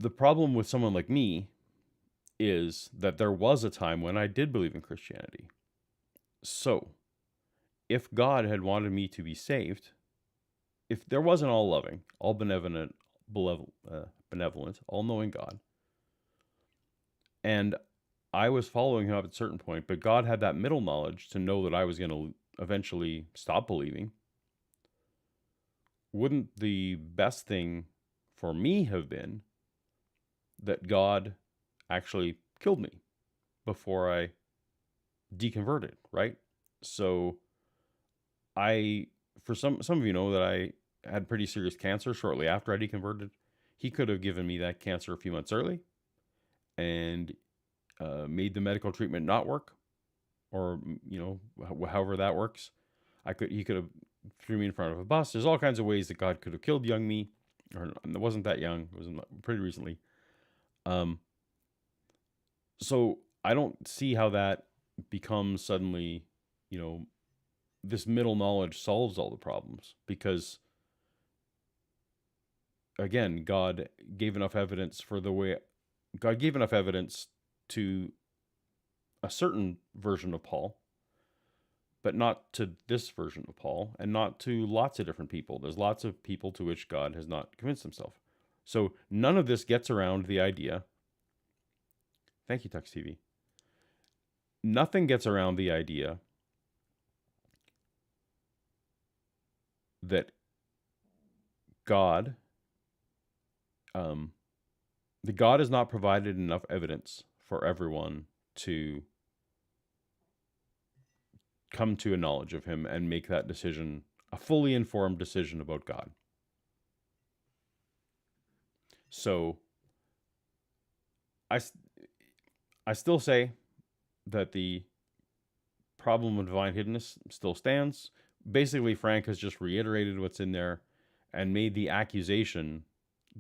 The problem with someone like me is that there was a time when I did believe in Christianity. So, if God had wanted me to be saved, if there was an all-loving, all-benevolent, all-knowing God, and I was following him up at a certain point, but God had that middle knowledge to know that I was going to eventually stop believing, wouldn't the best thing for me have been that God actually killed me before I deconverted, right? So for some of you know that I had pretty serious cancer shortly after I deconverted. He could have given me that cancer a few months early and made the medical treatment not work, or however that works. He could have threw me in front of a bus. There's all kinds of ways that God could have killed young me, or it wasn't that young. It was pretty recently. So I don't see how that becomes suddenly, this middle knowledge solves all the problems, because again, God gave enough evidence to a certain version of Paul, but not to this version of Paul, and not to lots of different people. There's lots of people to which God has not convinced himself. So none of this gets around the idea. Thank you, Tux TV. Nothing gets around the idea that God has not provided enough evidence for everyone to come to a knowledge of him and make that decision, a fully informed decision about God. So I still say that the problem of divine hiddenness still stands. Basically, Frank has just reiterated what's in there and made the accusation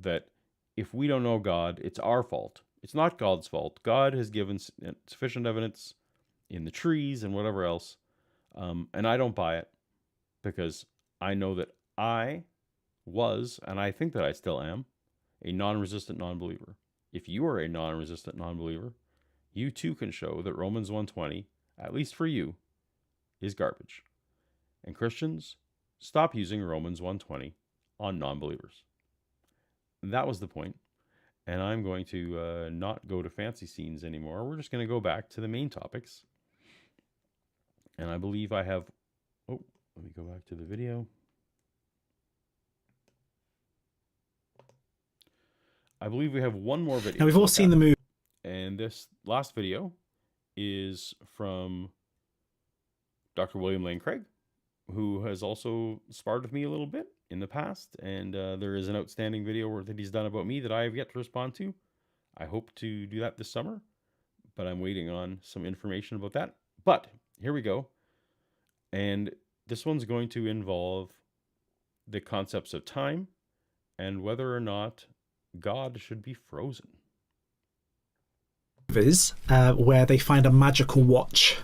that if we don't know God, it's our fault. It's not God's fault. God has given sufficient evidence in the trees and whatever else. And I don't buy it, because I know that I was, and I think that I still am, a non-resistant non-believer. If you are a non-resistant non-believer, you too can show that Romans 1:20, at least for you, is garbage. And Christians, stop using Romans 1:20 on non-believers. That was the point. And I'm going to not go to fancy scenes anymore. We're just going to go back to the main topics. And I believe I have... Oh, let me go back to the video. I believe we have one more video. Now, we've all seen the movie. And this last video is from Dr. William Lane Craig, who has also sparred with me a little bit in the past. And there is an outstanding video that he's done about me that I have yet to respond to. I hope to do that this summer, but I'm waiting on some information about that. But here we go. And this one's going to involve the concepts of time and whether or not God should be frozen. Where they find a magical watch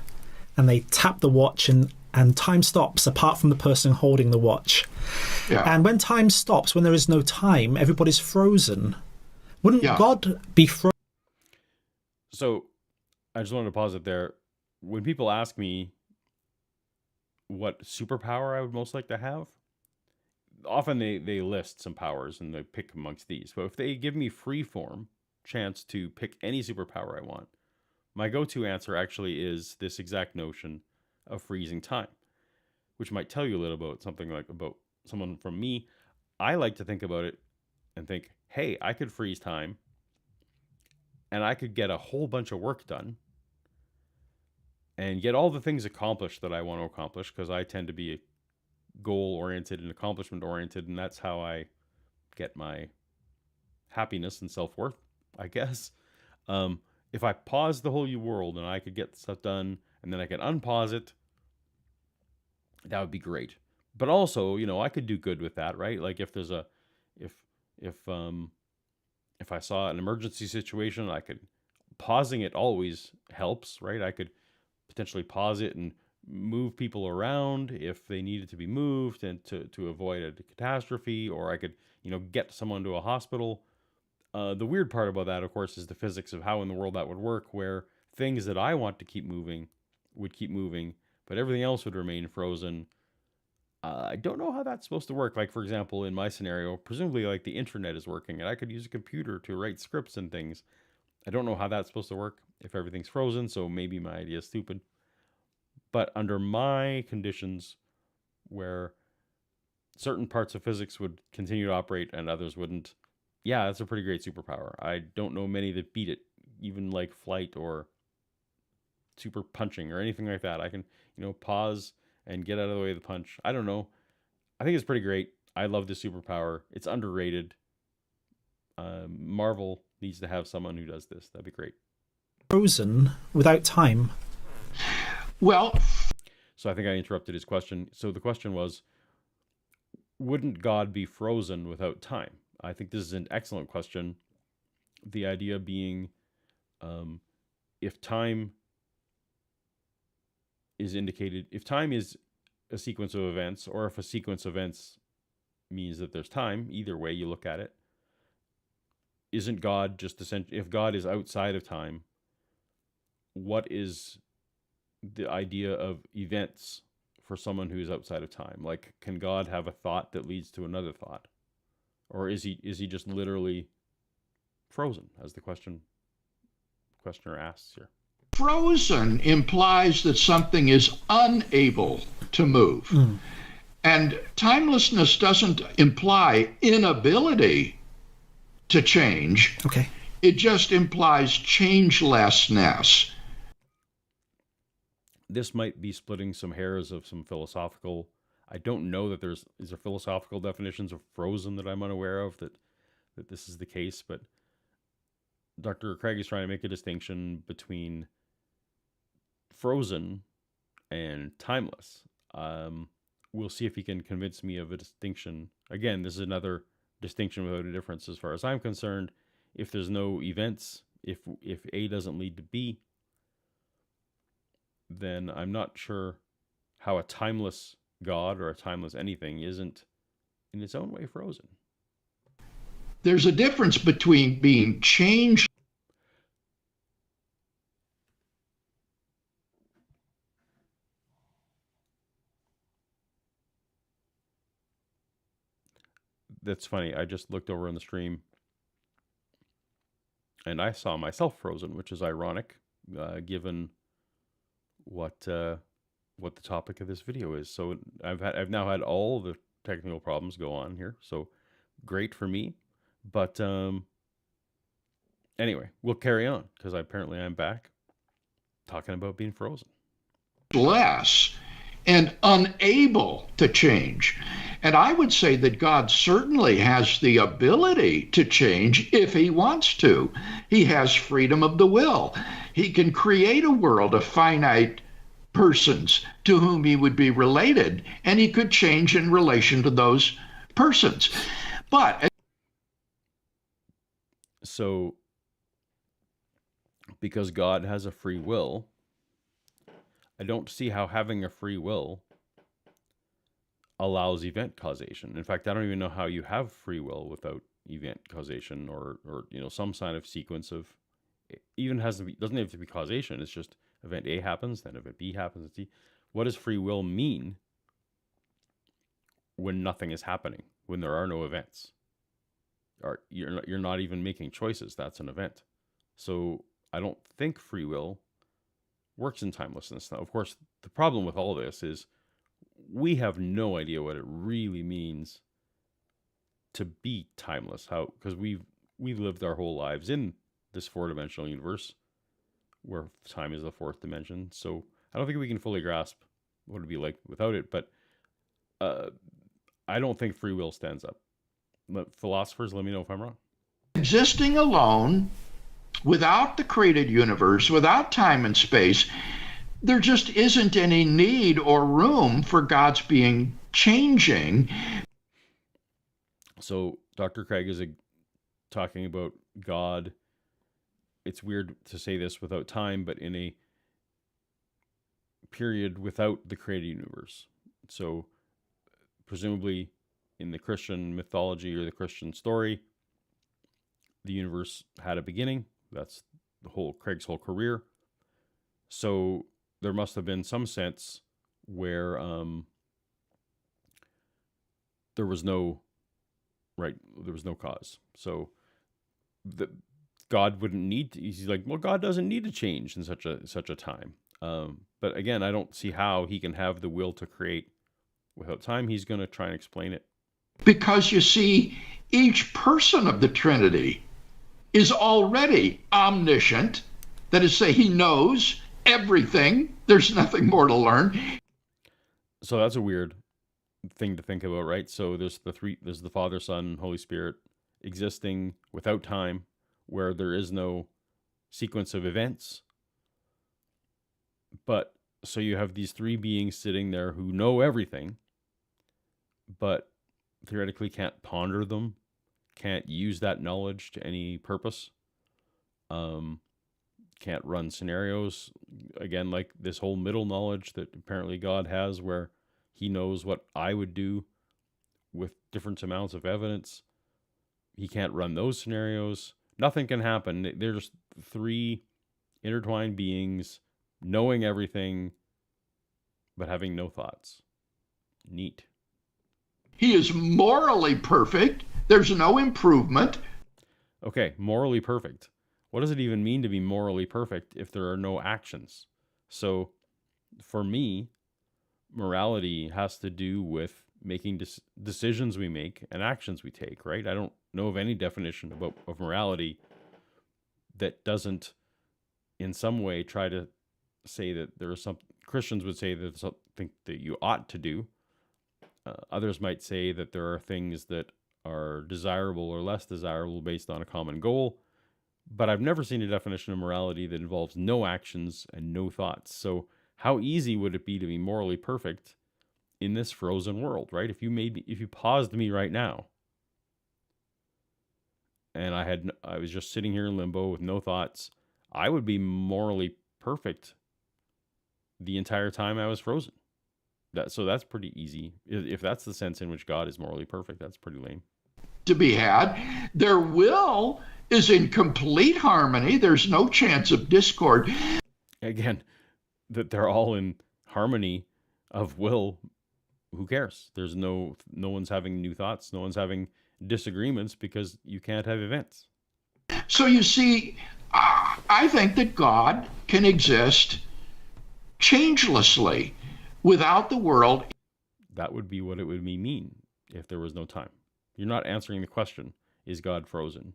and they tap the watch and time stops apart from the person holding the watch. Yeah. And when time stops, when there is no time, everybody's frozen. Wouldn't Yeah. God be frozen? So I just wanted to pause it there. When people ask me what superpower I would most like to have, often they list some powers and they pick amongst these. But if they give me free form chance to pick any superpower I want, my go-to answer actually is this exact notion of freezing time, which might tell you a little about something like about someone from me. I like to think about it and think, hey, I could freeze time and I could get a whole bunch of work done and get all the things accomplished that I want to accomplish, because I tend to be goal-oriented and accomplishment-oriented, and that's how I get my happiness and self-worth, I guess. If I pause the whole world and I could get stuff done and then I could unpause it, that would be great. But also, you know, I could do good with that, right? Like if there's a, if I saw an emergency situation, I could, pausing it always helps, right? I could potentially pause it and move people around if they needed to be moved and to avoid a catastrophe, or I could, you know, get someone to a hospital. The weird part about that, of course, is the physics of how in the world that would work, where things that I want to keep moving would keep moving, but everything else would remain frozen. I don't know how that's supposed to work. Like, for example, in my scenario, presumably like the internet is working and I could use a computer to write scripts and things. I don't know how that's supposed to work if everything's frozen, so maybe my idea is stupid. But under my conditions, where certain parts of physics would continue to operate and others wouldn't, yeah, that's a pretty great superpower. I don't know many that beat it, even like flight or super punching or anything like that. I can, you know, pause and get out of the way of the punch. I don't know. I think it's pretty great. I love this superpower. It's underrated. Marvel needs to have someone who does this. That'd be great. Frozen without time. Well, so I think I interrupted his question. So the question was, wouldn't God be frozen without time? I think this is an excellent question. The idea being, if time is indicated, if time is a sequence of events, or if a sequence of events means that there's time, either way you look at it, isn't God just essentially, if God is outside of time, what is the idea of events for someone who is outside of time? Like, can God have a thought that leads to another thought? Or is he just literally frozen, as the questioner asks here? Frozen implies that something is unable to move. And timelessness doesn't imply inability to change. Okay. It just implies changelessness. This might be splitting some hairs of some philosophical. I don't know that is there philosophical definitions of frozen that I'm unaware of that this is the case, but Dr. Craig is trying to make a distinction between frozen and timeless. We'll see if he can convince me of a distinction. Again, this is another distinction without a difference as far as I'm concerned. If there's no events, if A doesn't lead to B, then I'm not sure how a timeless God or a timeless anything isn't in its own way frozen. There's a difference between being changed. That's funny. I just looked over in the stream and I saw myself frozen, which is ironic, given what the topic of this video is. So I've now had all the technical problems go on here. So great for me. But anyway, we'll carry on, because apparently I'm back talking about being frozen. Less and unable to change. And I would say that God certainly has the ability to change if he wants to. He has freedom of the will. He can create a world of finite persons to whom he would be related, and he could change in relation to those persons. But so, because God has a free will, I don't see how having a free will allows event causation. In fact, I don't even know how you have free will without event causation, or some sign of sequence of even doesn't have to be causation. It's just event A happens, then event B happens. What does free will mean when nothing is happening, when there are no events? Or you're not even making choices. That's an event. So I don't think free will works in timelessness. Now, of course, the problem with all this is we have no idea what it really means to be timeless. How? Because we've lived our whole lives in this four-dimensional universe where time is the fourth dimension. So I don't think we can fully grasp what it'd be like without it. But I don't think free will stands up. Philosophers, let me know if I'm wrong. Existing alone, without the created universe, without time and space, there just isn't any need or room for God's being changing. So Dr. Craig is talking about God. It's weird to say this without time, but in a period without the created universe. So presumably in the Christian mythology or the Christian story, the universe had a beginning. That's Craig's whole career. So there must have been some sense where there was no cause. So God wouldn't need to. He's like, well, God doesn't need to change in such a time. But again, I don't see how he can have the will to create without time. He's going to try and explain it. Because you see, each person of the Trinity is already omniscient. That is to say, he knows everything. There's nothing more to learn. So that's a weird thing to think about, right? So there's the Father, Son, Holy Spirit existing without time, where there is no sequence of events. But so you have these three beings sitting there who know everything, but theoretically can't ponder them, can't use that knowledge to any purpose, can't run scenarios. Again, like this whole middle knowledge that apparently God has, where he knows what I would do with different amounts of evidence. He can't run those scenarios. Nothing can happen. They're just three intertwined beings knowing everything, but having no thoughts. Neat. He is morally perfect. There's no improvement. Okay, morally perfect. What does it even mean to be morally perfect if there are no actions? So for me, morality has to do with making decisions we make and actions we take, right? I don't know of any definition of morality that doesn't in some way try to say that there is something. Christians would say that there's something that you ought to do. Others might say that there are things that are desirable or less desirable based on a common goal. But I've never seen a definition of morality that involves no actions and no thoughts. So how easy would it be to be morally perfect in this frozen world, right? If you paused me right now and I was just sitting here in limbo with no thoughts, I would be morally perfect the entire time I was frozen. So that's pretty easy. If that's the sense in which God is morally perfect, that's pretty lame. To be had. Their will is in complete harmony. There's no chance of discord. Again, that they're all in harmony of will. Who cares? There's no one's having new thoughts. No one's having disagreements because you can't have events. So you see, I think that God can exist changelessly without the world. That would be what it would mean if there was no time. You're not answering the question, is God frozen?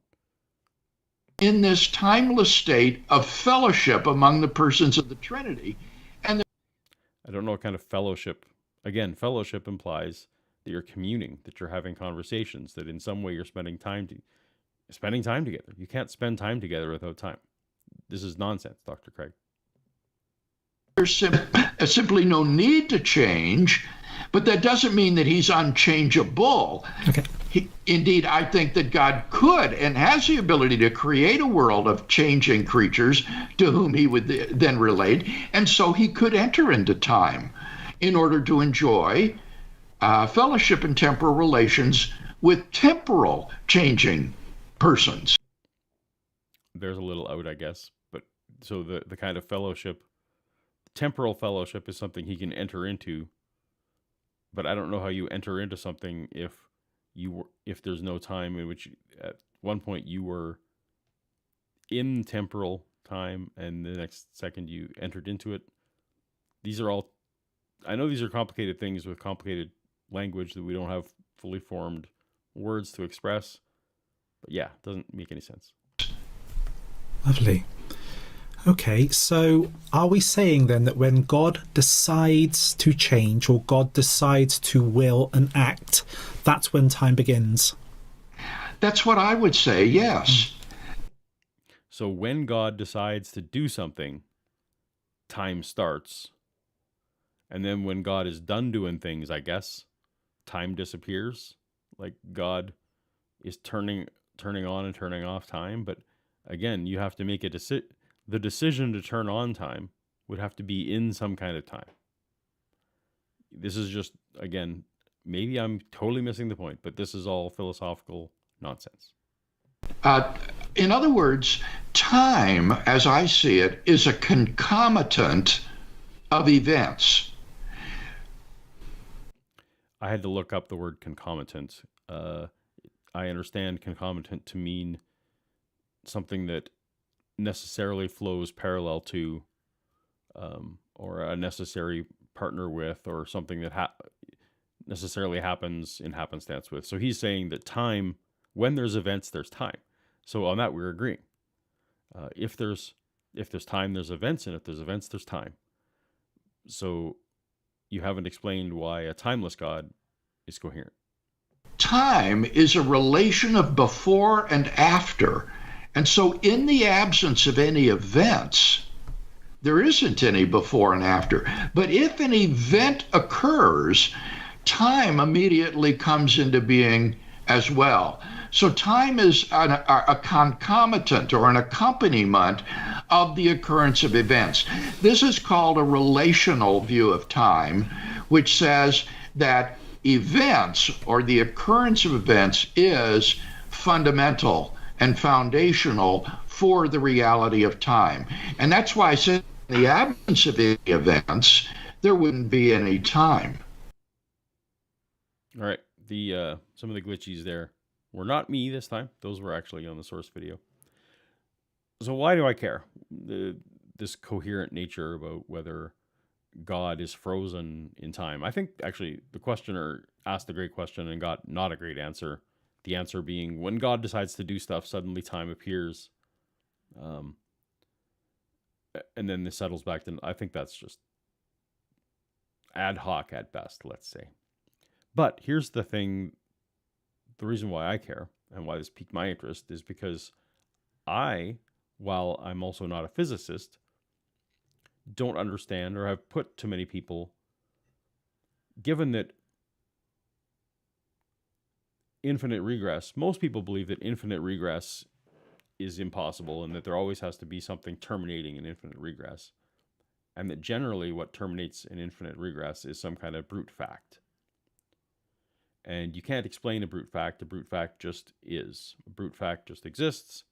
In this timeless state of fellowship among the persons of the Trinity. And I don't know what kind of fellowship. Again, fellowship implies that you're communing, that you're having conversations, that in some way you're spending time together. You can't spend time together without time. This is nonsense, Dr. Craig. There's simply no need to change, but that doesn't mean that he's unchangeable. Okay. Indeed, I think that God could and has the ability to create a world of changing creatures to whom he would then relate, and so he could enter into time in order to enjoy fellowship and temporal relations with temporal changing persons. there's a little out, I guess. But so the kind of fellowship, temporal fellowship, is something he can enter into. But I don't know how you enter into something if there's no time in which at one point you were in temporal time and the next second you entered into it. These are all, I know these are complicated things with complicated language that we don't have fully formed words to express. But yeah, it doesn't make any sense. Lovely. Okay, so are we saying then that when God decides to change or God decides to will and act, that's when time begins? That's what I would say, yes. So when God decides to do something, time starts. And then when God is done doing things, I guess, time disappears. Like God is turning on and turning off time. But again, you have to make a decision. The decision to turn on time would have to be in some kind of time. This is just, again, maybe I'm totally missing the point, but this is all philosophical nonsense. In other words, time, as I see it, is a concomitant of events. I had to look up the word concomitant. I understand concomitant to mean something that necessarily flows parallel to, or a necessary partner with, or something that necessarily happens in happenstance with. So he's saying that time, when there's events, there's time. So on that, we're agreeing. If there's time, there's events, and if there's events, there's time. So you haven't explained why a timeless God is coherent. Time is a relation of before and after. And so in the absence of any events, there isn't any before and after. But if an event occurs, time immediately comes into being as well. So time is a concomitant or an accompaniment of the occurrence of events. This is called a relational view of time, which says that events or the occurrence of events is fundamental and foundational for the reality of time. And that's why I said in the absence of any events, there wouldn't be any time. All right. Some of the glitchies there were not me this time. Those were actually on the source video. So why do I care? This coherent nature about whether God is frozen in time. I think actually the questioner asked a great question and got not a great answer. The answer being when God decides to do stuff, suddenly time appears. And then this settles back to, I think that's just ad hoc at best, let's say. But here's the thing. The reason why I care and why this piqued my interest is because while I'm also not a physicist, don't understand or have put to many people, given that infinite regress, most people believe that infinite regress is impossible and that there always has to be something terminating an infinite regress, and that generally what terminates an infinite regress is some kind of brute fact. And you can't explain a brute fact. A brute fact just is. A brute fact just exists.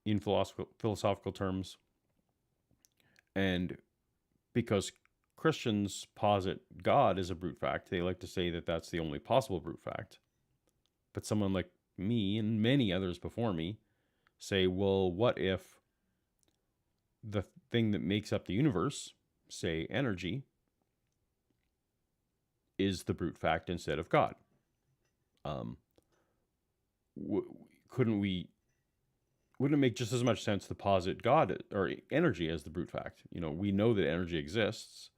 In philosophical terms. And because Christians posit God as a brute fact, they like to say that that's the only possible brute fact. But someone like me and many others before me say, well, what if the thing that makes up the universe, say energy, is the brute fact instead of God? Wouldn't it make just as much sense to posit God or energy as the brute fact? You know, we know that energy exists,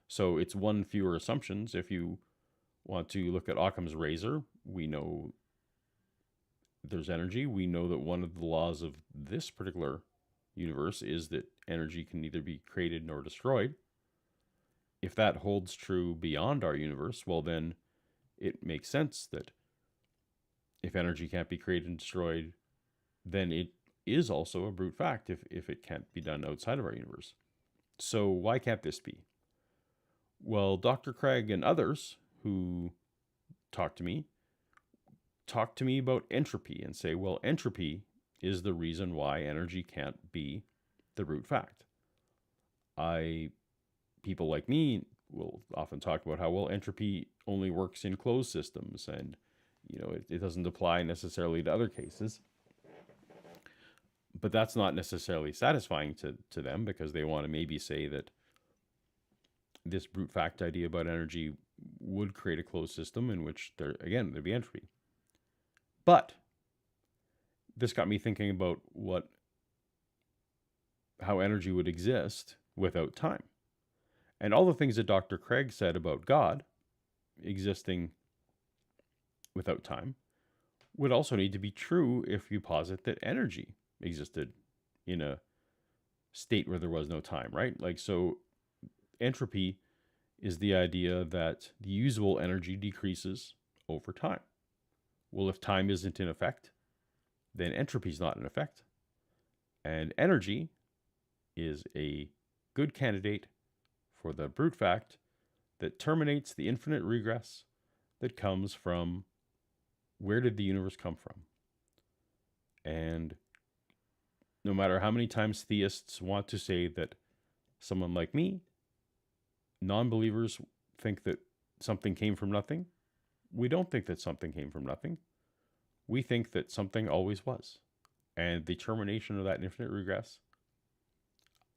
so it's one fewer assumptions. If you want to look at Occam's razor, we know there's energy. We know that one of the laws of this particular universe is that energy can neither be created nor destroyed. If that holds true beyond our universe, well, then it makes sense that if energy can't be created and destroyed, then it is also a brute fact if it can't be done outside of our universe. So why can't this be? Well, Dr. Craig and others who talk to me about entropy and say, well, entropy is the reason why energy can't be the root fact. People like me will often talk about how, well, entropy only works in closed systems, and it doesn't apply necessarily to other cases. But that's not necessarily satisfying to them, because they want to maybe say that this brute fact idea about energy would create a closed system in which there'd be entropy. But this got me thinking about how energy would exist without time. And all the things that Dr. Craig said about God existing without time would also need to be true if you posit that energy existed in a state where there was no time, right? So entropy is the idea that the usable energy decreases over time. Well, if time isn't in effect, then entropy is not in effect. And energy is a good candidate for the brute fact that terminates the infinite regress that comes from where did the universe come from? And no matter how many times theists want to say that someone like me, non-believers think that something came from nothing, we don't think that something came from nothing. We think that something always was. And the termination of that infinite regress,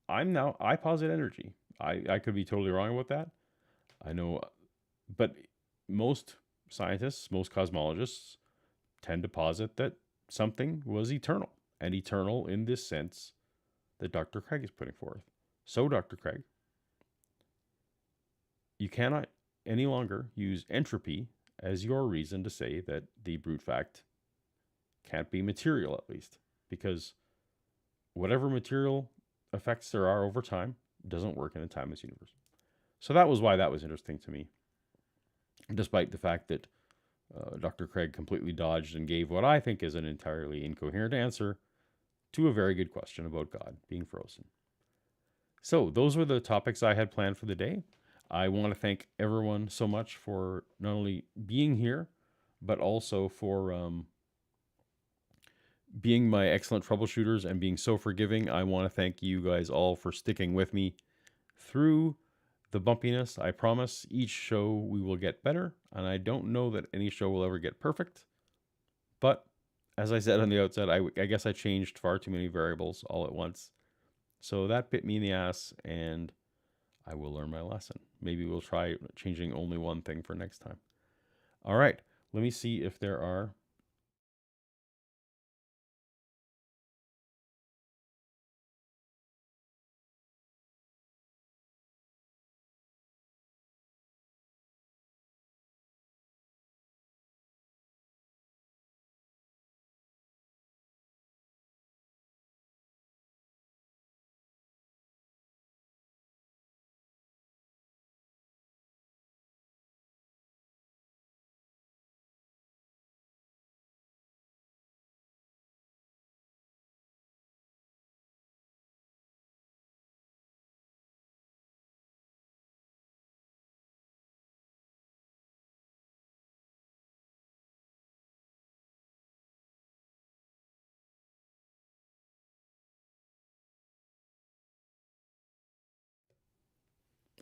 I posit energy. I could be totally wrong about that. I know, but most scientists, most cosmologists tend to posit that something was eternal, and eternal in this sense that Dr. Craig is putting forth. So, Dr. Craig, you cannot any longer use entropy as your reason to say that the brute fact can't be material, at least, because whatever material effects there are over time doesn't work in a timeless universe. So that was why that was interesting to me, despite the fact that Dr. Craig completely dodged and gave what I think is an entirely incoherent answer to a very good question about God being frozen. So those were the topics I had planned for the day. I want to thank everyone so much for not only being here, but also for being my excellent troubleshooters and being so forgiving. I want to thank you guys all for sticking with me through the bumpiness. I promise each show we will get better, and I don't know that any show will ever get perfect. But as I said on the outset, I guess I changed far too many variables all at once. So that bit me in the ass, and I will learn my lesson. Maybe we'll try changing only one thing for next time. All right, let me see if there are...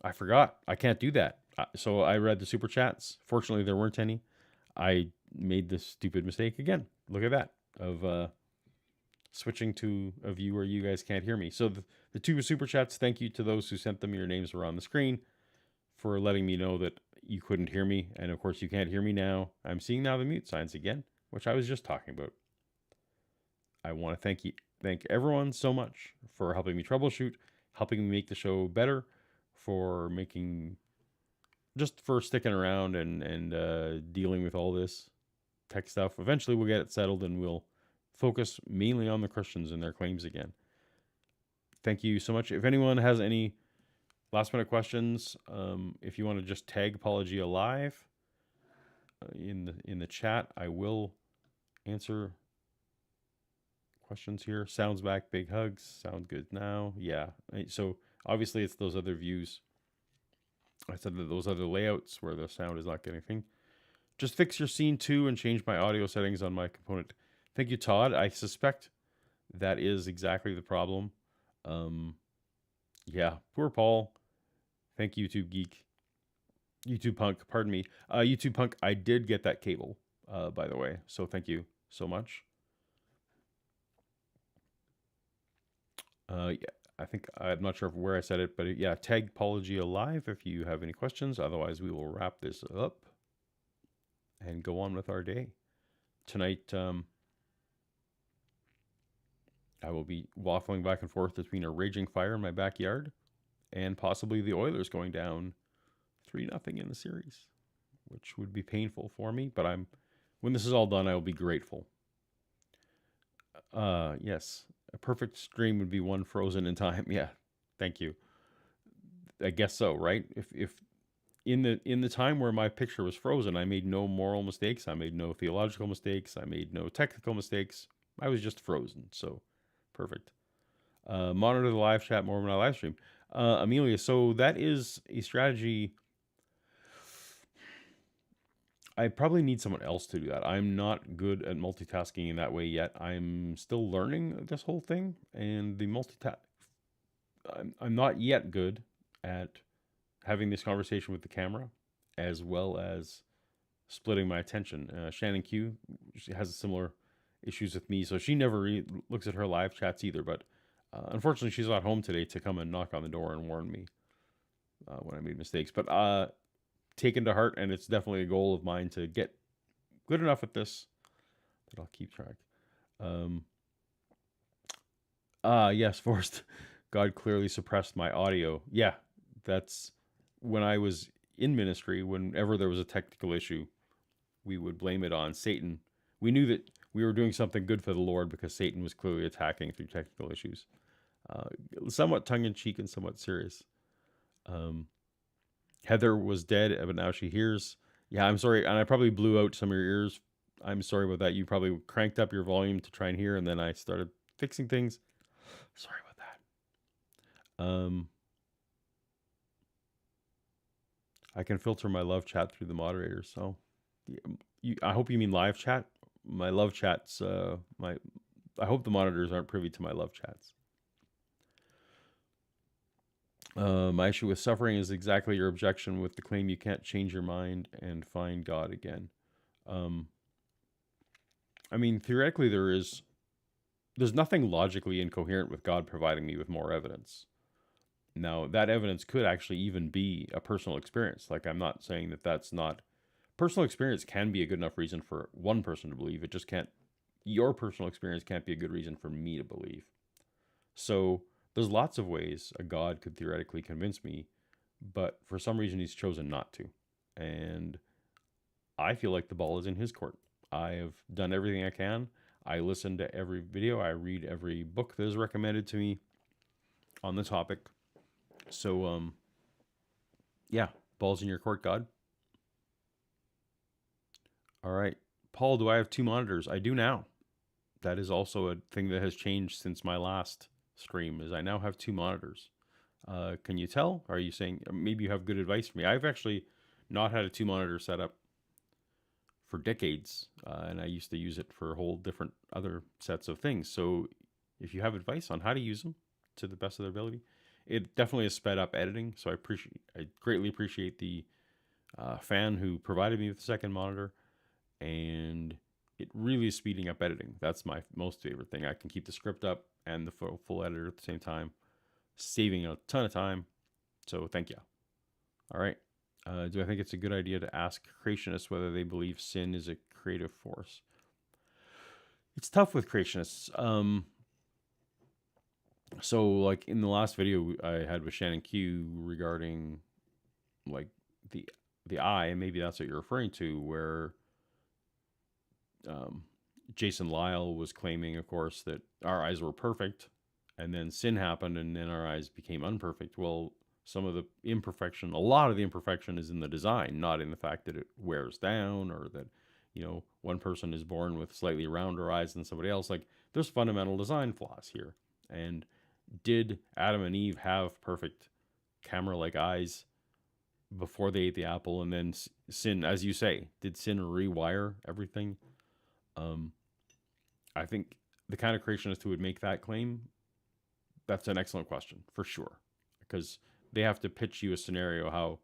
I forgot. I can't do that. So I read the super chats. Fortunately, there weren't any. I made this stupid mistake again. Look at that, of switching to a view where you guys can't hear me. So the two super chats, thank you to those who sent them. Your names were on the screen for letting me know that you couldn't hear me. And of course, you can't hear me now. I'm seeing now the mute signs again, which I was just talking about. I want to thank everyone so much for helping me troubleshoot, helping me make the show better, for sticking around and dealing with all this tech stuff. Eventually we'll get it settled and we'll focus mainly on the Christians and their claims again. Thank you so much. If anyone has any last minute questions, if you want to just tag Paulogia live in the chat, I will answer questions here. Sounds back, big hugs. Sound good now. Yeah. So obviously it's those other views. I said that those other layouts where the sound is not getting anything. Just fix your scene too and change my audio settings on my component. Thank you, Todd. I suspect That is exactly the problem. Yeah, poor Paul. Thank you, YouTube Geek. YouTube Punk, pardon me. YouTube Punk, I did get that cable, by the way. So thank you so much. Yeah, I think, I'm not sure where I said it, but yeah, tag Paulogia live if you have any questions. Otherwise, we will wrap this up and go on with our day. Tonight, I will be waffling back and forth between a raging fire in my backyard and possibly the Oilers going down 3-0 in the series, which would be painful for me, but when this is all done, I will be grateful. Yes, a perfect stream would be one frozen in time. Yeah, thank you. I guess so, right? If in the time where my picture was frozen, I made no moral mistakes, I made no theological mistakes, I made no technical mistakes. I was just frozen. So perfect. Monitor the live chat more when I live stream. Amelia, so that is a strategy. I probably need someone else to do that. I'm not good at multitasking in that way yet. I'm still learning this whole thing, and the I'm not yet good at having this conversation with the camera, as well as splitting my attention. Shannon Q, she has similar issues with me, so she never looks at her live chats either. But unfortunately, she's not home today to come and knock on the door and warn me when I made mistakes. But taken to heart, and it's definitely a goal of mine to get good enough at this that I'll keep track. Yes, Forrest. God clearly suppressed my audio. Yeah, that's when I was in ministry. Whenever there was a technical issue, we would blame it on Satan. We knew that we were doing something good for the Lord because Satan was clearly attacking through technical issues. Somewhat tongue-in-cheek and somewhat serious. Heather was dead, but now she hears. Yeah, I'm sorry, and I probably blew out some of your ears. I'm sorry about that. You probably cranked up your volume to try and hear, and then I started fixing things. Sorry about that. I can filter my love chat through the moderator, so I hope you mean live chat. My love chats, I hope the monitors aren't privy to my love chats. My issue with suffering is exactly your objection with the claim you can't change your mind and find God again. I mean, theoretically, there's nothing logically incoherent with God providing me with more evidence. Now, that evidence could actually even be a personal experience. Like, I'm not saying that that's not... Personal experience can be a good enough reason for one person to believe. It just can't... Your personal experience can't be a good reason for me to believe. So, there's lots of ways a God could theoretically convince me, but for some reason he's chosen not to. And I feel like the ball is in his court. I have done everything I can. I listen to every video. I read every book that is recommended to me on the topic. So, yeah, ball's in your court, God. All right. Paul, do I have 2 monitors? I do now. That is also a thing that has changed since my last stream, is I now have 2 monitors. Can you tell? Are you saying, maybe you have good advice for me? I've actually not had a 2-monitor setup for decades, and I used to use it for a whole different other sets of things. So if you have advice on how to use them to the best of their ability, it definitely has sped up editing. So I greatly appreciate the fan who provided me with the second monitor, and it really is speeding up editing. That's my most favorite thing. I can keep the script up and the full editor at the same time, saving a ton of time. So thank you. All right. Do I think it's a good idea to ask creationists whether they believe sin is a creative force? It's tough with creationists. So like in the last video I had with Shannon Q regarding like the eye, and maybe that's what you're referring to, where Jason Lyle was claiming, of course, that our eyes were perfect, and then sin happened, and then our eyes became unperfect. Well, some of the imperfection, a lot of the imperfection is in the design, not in the fact that it wears down, or that, you know, one person is born with slightly rounder eyes than somebody else. Like, there's fundamental design flaws here. And did Adam and Eve have perfect camera-like eyes before they ate the apple? And then sin, as you say, did sin rewire everything? I think the kind of creationist who would make that claim, that's an excellent question for sure, because they have to pitch you a scenario how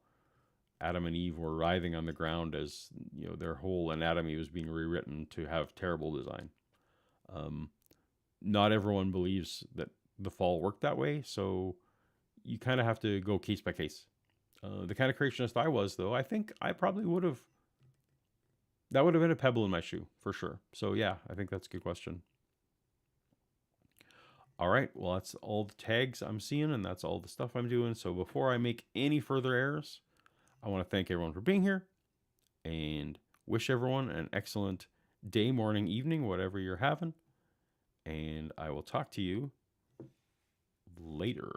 Adam and Eve were writhing on the ground as, you know, their whole anatomy was being rewritten to have terrible design. Not everyone believes that the fall worked that way, so you kind of have to go case by case. The kind of creationist I was, though, I think I probably would have, that would have been a pebble in my shoe for sure. So yeah, I think that's a good question. All right, well, that's all the tags I'm seeing, and that's all the stuff I'm doing. So before I make any further errors, I want to thank everyone for being here and wish everyone an excellent day, morning, evening, whatever you're having. And I will talk to you later.